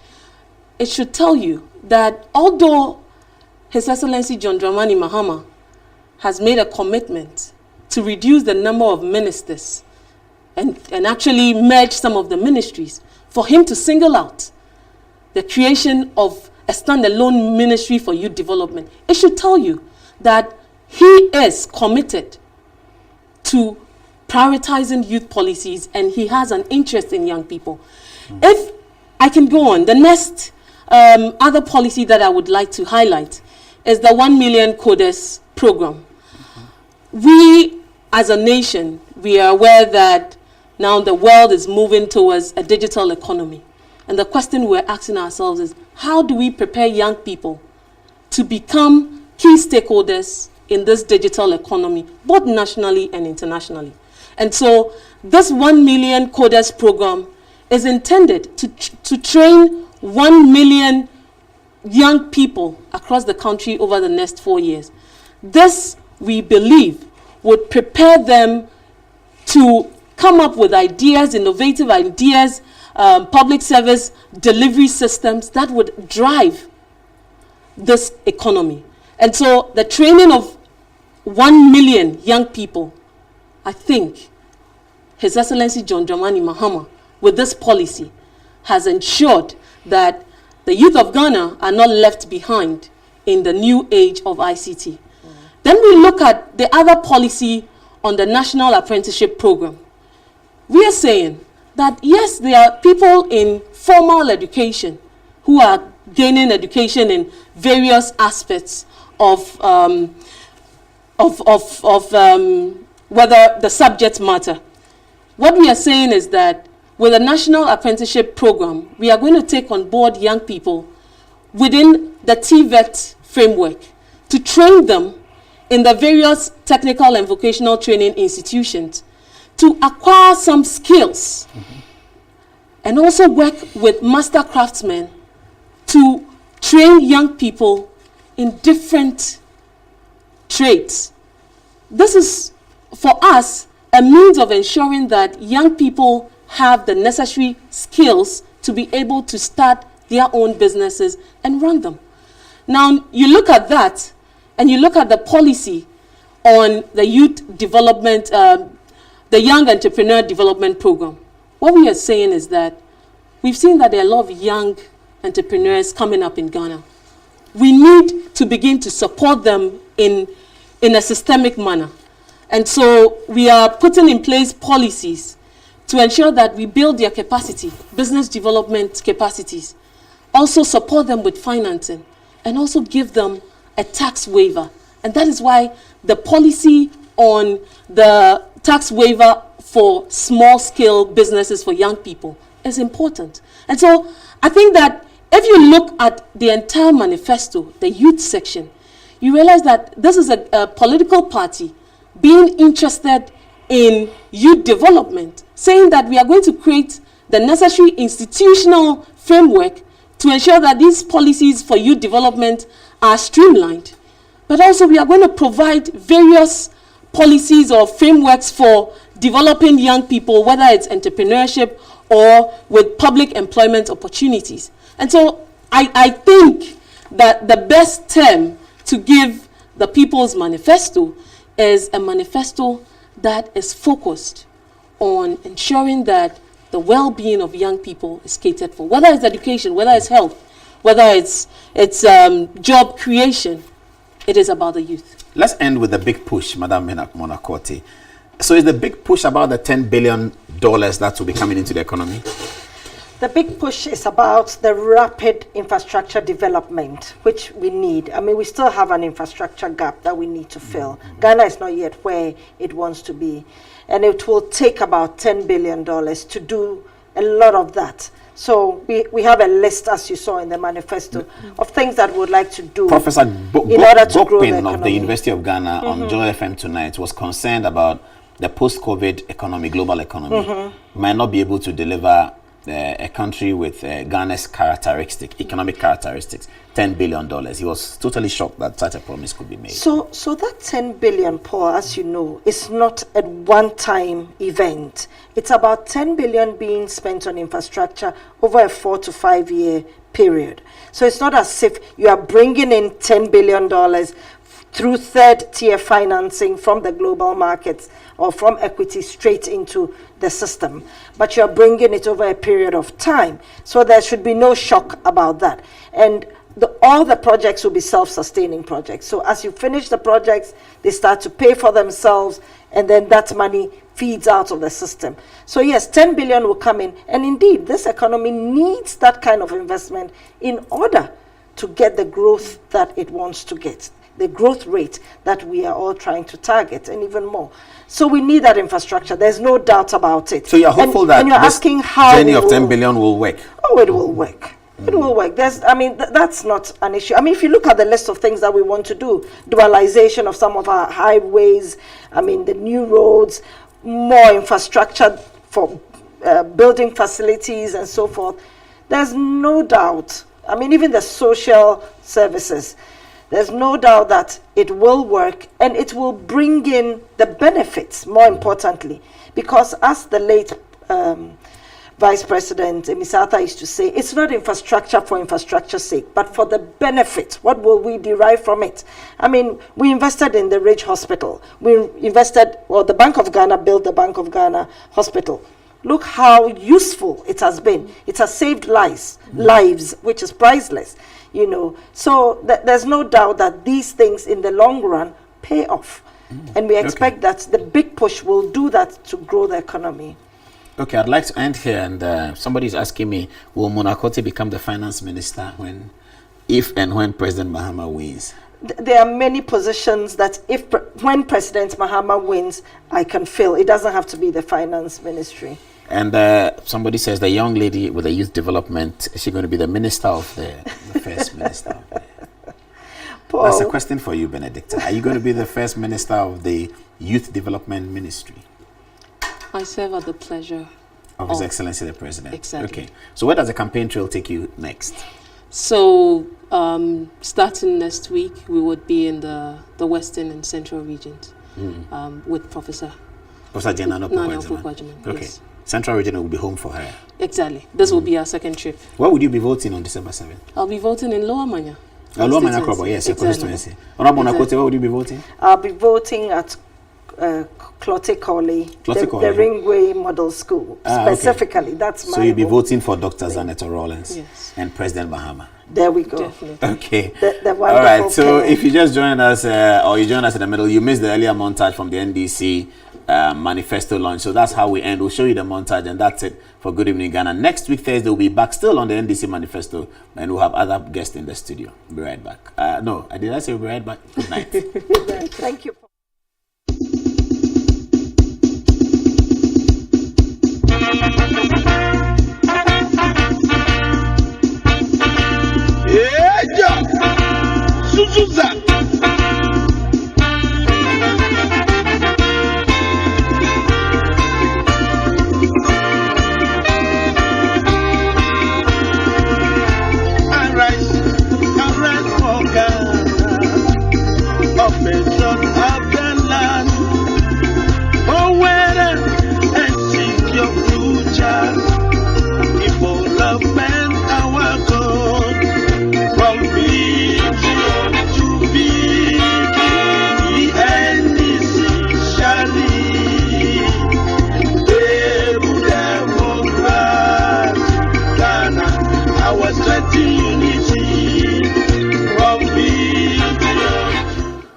it should tell you that although His Excellency John Dramani Mahama has made a commitment to reduce the number of ministers and actually merge some of the ministries, for him to single out the creation of a standalone ministry for youth development, it should tell you that he is committed to prioritizing youth policies, and he has an interest in young people. If I can go on, the next other policy that I would like to highlight is the 1 million coders program. We, as a nation, we are aware that now the world is moving towards a digital economy. And the question we're asking ourselves is, how do we prepare young people to become key stakeholders in this digital economy, both nationally and internationally? And so this 1 million coders program is intended to train 1 million young people across the country over the next 4 years. This, we believe, would prepare them to come up with ideas, innovative ideas, public service delivery systems that would drive this economy. And so the training of 1 million young people, I think His Excellency John Dramani Mahama, with this policy, has ensured that the youth of Ghana are not left behind in the new age of ICT. Then we look at the other policy on the National Apprenticeship Program. We are saying that yes, there are people in formal education who are gaining education in various aspects of whether the subject matter. What we are saying is that with the National Apprenticeship Program, we are going to take on board young people within the TVET framework to train them in the various technical and vocational training institutions to acquire some skills and also work with master craftsmen to train young people in different trades. This is, for us, a means of ensuring that young people have the necessary skills to be able to start their own businesses and run them. Now, you look at that, and you look at the policy on the youth development, the Young Entrepreneur Development Program. What we are saying is that we've seen that there are a lot of young entrepreneurs coming up in Ghana. We need to begin to support them in a systemic manner. And so we are putting in place policies to ensure that we build their capacity, business development capacities, also support them with financing, and also give them a tax waiver. And that is why the policy on the tax waiver for small-scale businesses for young people is important. And so I think that if you look at the entire manifesto, the youth section, you realize that this is a political party being interested in youth development, saying that we are going to create the necessary institutional framework to ensure that these policies for youth development are streamlined. But also we are going to provide various policies or frameworks for developing young people, whether it's entrepreneurship or with public employment opportunities. And so I think that the best term to give the People's Manifesto is a manifesto that is focused on ensuring that the well-being of young people is catered for, whether it's education, whether it's health, whether it's job creation. It is about the youth. Let's end with the big push, Madam Monacote. So is the big push about the $10 billion that will be coming into the economy? The big push is about the rapid infrastructure development, which we need. I mean, we still have an infrastructure gap that we need to fill. Ghana is not yet where it wants to be. And it will take about $10 billion to do a lot of that. So we have a list, as you saw in the manifesto, of things that we would like to do. Professor in order to grow the economy. of the University of Ghana on Joy FM tonight was concerned about the post-COVID economy, global economy. Might not be able to deliver a country with Ghana's economic characteristics, $10 billion. He was totally shocked that such a promise could be made. So that 10 billion, Paul, as you know, is not a one-time event. It's about 10 billion being spent on infrastructure over a 4 to 5 year period. So it's not as if you are bringing in $10 billion through third-tier financing from the global markets or from equity straight into the system, but you're bringing it over a period of time. So there should be no shock about that. And all the projects will be self-sustaining projects. So as you finish the projects, they start to pay for themselves, and then that money feeds out of the system. So yes, 10 billion will come in, and indeed, this economy needs that kind of investment in order to get the growth that it wants to get, the growth rate that we are all trying to target, and even more. So we need that infrastructure. There's no doubt about it. So you're hopeful that you're this asking how journey of 10 billion will work? Oh, it will work. It will work. That's not an issue. I mean, if you look at the list of things that we want to do, dualization of some of our highways, the new roads, more infrastructure for building facilities and so forth, there's no doubt. Even the social services, there's no doubt that it will work, and it will bring in the benefits, more importantly, because as the late Vice President Misata used to say, it's not infrastructure for infrastructure's sake, but for the benefit. What will we derive from it? We invested in the Ridge Hospital. The Bank of Ghana built the Bank of Ghana Hospital. look how useful it has been. It has saved lives, which is priceless, you know. So there's no doubt that these things in the long run pay off. And we expect that the big push will do that to grow the economy. Okay, I'd like to end here, and somebody's asking me, will Monacote become the finance minister if and when President Mahama wins? There are many positions that when President Mahama wins, I can fill. It doesn't have to be the finance ministry. And somebody says the young lady with the youth development, is she going to be the minister of the first minister? Paul, that's a question for you, Benedicta. Are you going to be the first minister of the youth development ministry? I serve at the pleasure of His Excellency the President. Exactly. Okay. So where does the campaign trail take you next? So starting next week, we would be in the Western and Central regions with Professor Nana Opoku-Agyeman. Okay. Yes. Central region will be home for her. Exactly. This will be our second trip. Where would you be voting on December 7th? I'll be voting in Lower Manya. Lower Manya Krobo, yes, your constituency. Honorable Monacote, where would you be voting? I'll be voting at Clotte-Colley, the Ringway Model School. Specifically, that's my So you'll be vote. voting for Dr. Zanetta Rawlings and President Mahama. There we go. Definitely. Okay. The all right. So if you just joined us or you joined us in the middle, you missed the earlier montage from the NDC manifesto launch. So that's how we end. We'll show you the montage, and that's it for Good Evening Ghana. Next week, Thursday, we'll be back still on the NDC manifesto, and we'll have other guests in the studio. We'll be right back. No, did I say we'll be right back? Good night. Thank you.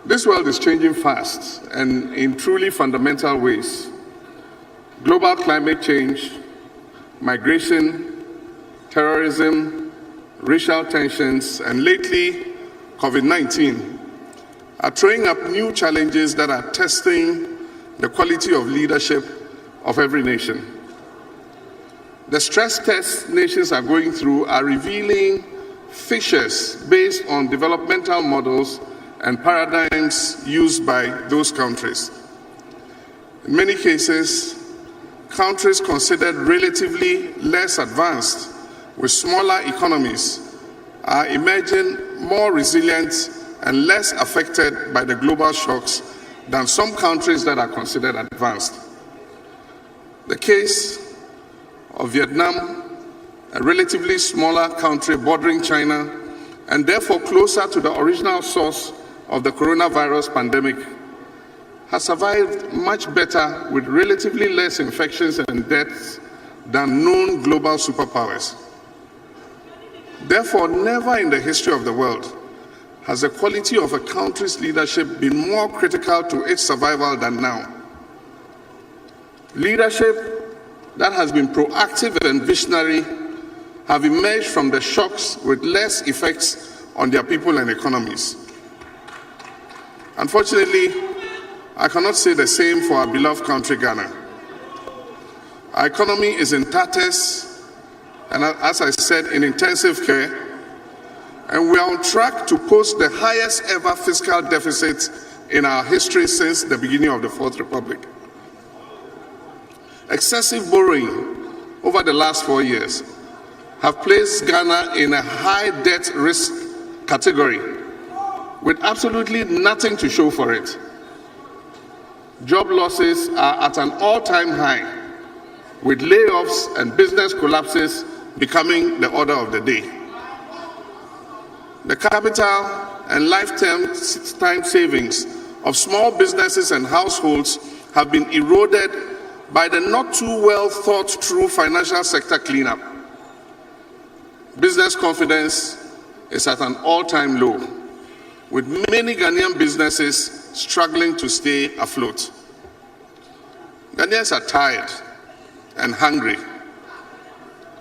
This world is changing fast and in truly fundamental ways. Global climate change, migration, terrorism, racial tensions, and lately, COVID-19 are throwing up new challenges that are testing the quality of leadership of every nation. The stress tests nations are going through are revealing fissures based on developmental models and paradigms used by those countries. In many cases, countries considered relatively less advanced with smaller economies are emerging more resilient and less affected by the global shocks than some countries that are considered advanced. The case of Vietnam, a relatively smaller country bordering China and therefore closer to the original source of the coronavirus pandemic, has survived much better with relatively less infections and deaths than known global superpowers. Therefore, never in the history of the world has the quality of a country's leadership been more critical to its survival than now. Leadership that has been proactive and visionary have emerged from the shocks with less effects on their people and economies. Unfortunately, I cannot say the same for our beloved country, Ghana. Our economy is in tatters, and as I said, in intensive care, and we are on track to post the highest ever fiscal deficit in our history since the beginning of the Fourth Republic. Excessive borrowing over the last 4 years have placed Ghana in a high debt risk category with absolutely nothing to show for it. Job losses are at an all-time high, with layoffs and business collapses becoming the order of the day. The capital and lifetime savings of small businesses and households have been eroded by the not too well thought through financial sector cleanup. Business confidence is at an all-time low, with many Ghanaian businesses struggling to stay afloat. Ghanaians are tired and hungry,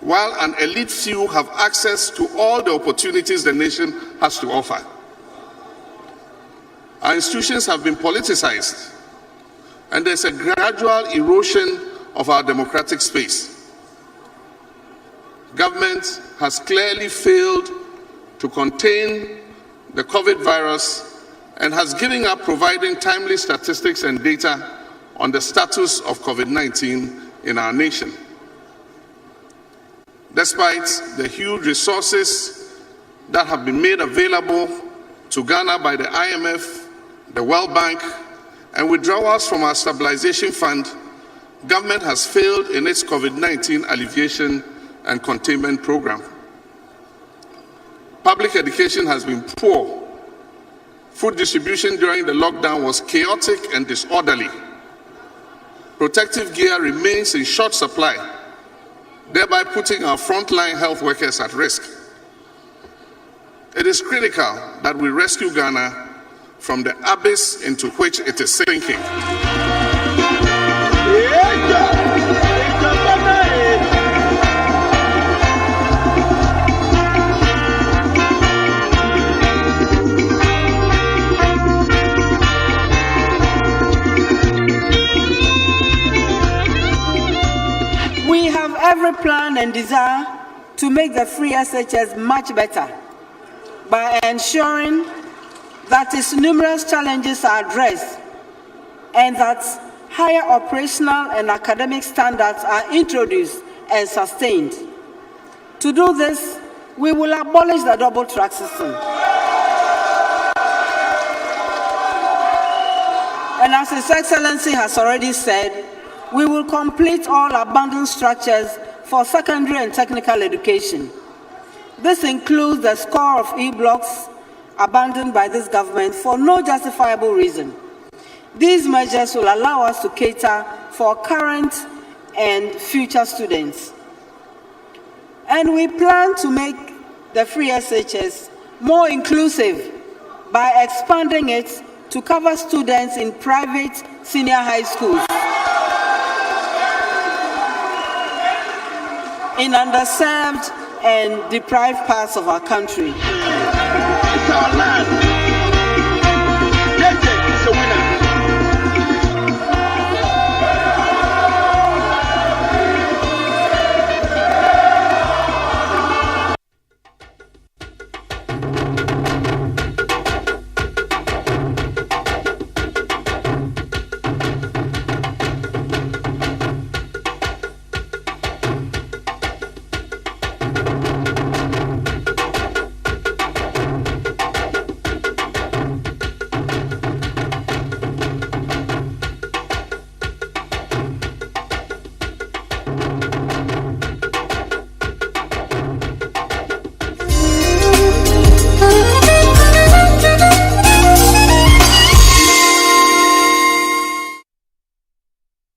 while an elite few have access to all the opportunities the nation has to offer. Our institutions have been politicized, and there's a gradual erosion of our democratic space. Government has clearly failed to contain the COVID virus and has given up providing timely statistics and data on the status of COVID-19 in our nation. Despite the huge resources that have been made available to Ghana by the IMF, the World Bank, and withdrawals from our stabilization fund, government has failed in its COVID-19 alleviation and containment program. Public education has been poor. Food distribution during the lockdown was chaotic and disorderly. Protective gear remains in short supply, thereby putting our frontline health workers at risk. It is critical that we rescue Ghana from the abyss into which it is sinking. We have every plan and desire to make the free SHS much better by ensuring that its numerous challenges are addressed and that higher operational and academic standards are introduced and sustained. To do this, we will abolish the double-track system. And as His Excellency has already said, we will complete all abandoned structures for secondary and technical education. This includes the score of E-blocks abandoned by this government for no justifiable reason. These measures will allow us to cater for current and future students. And we plan to make the free SHS more inclusive by expanding it to cover students in private senior high schools, in underserved and deprived parts of our country. It's our land.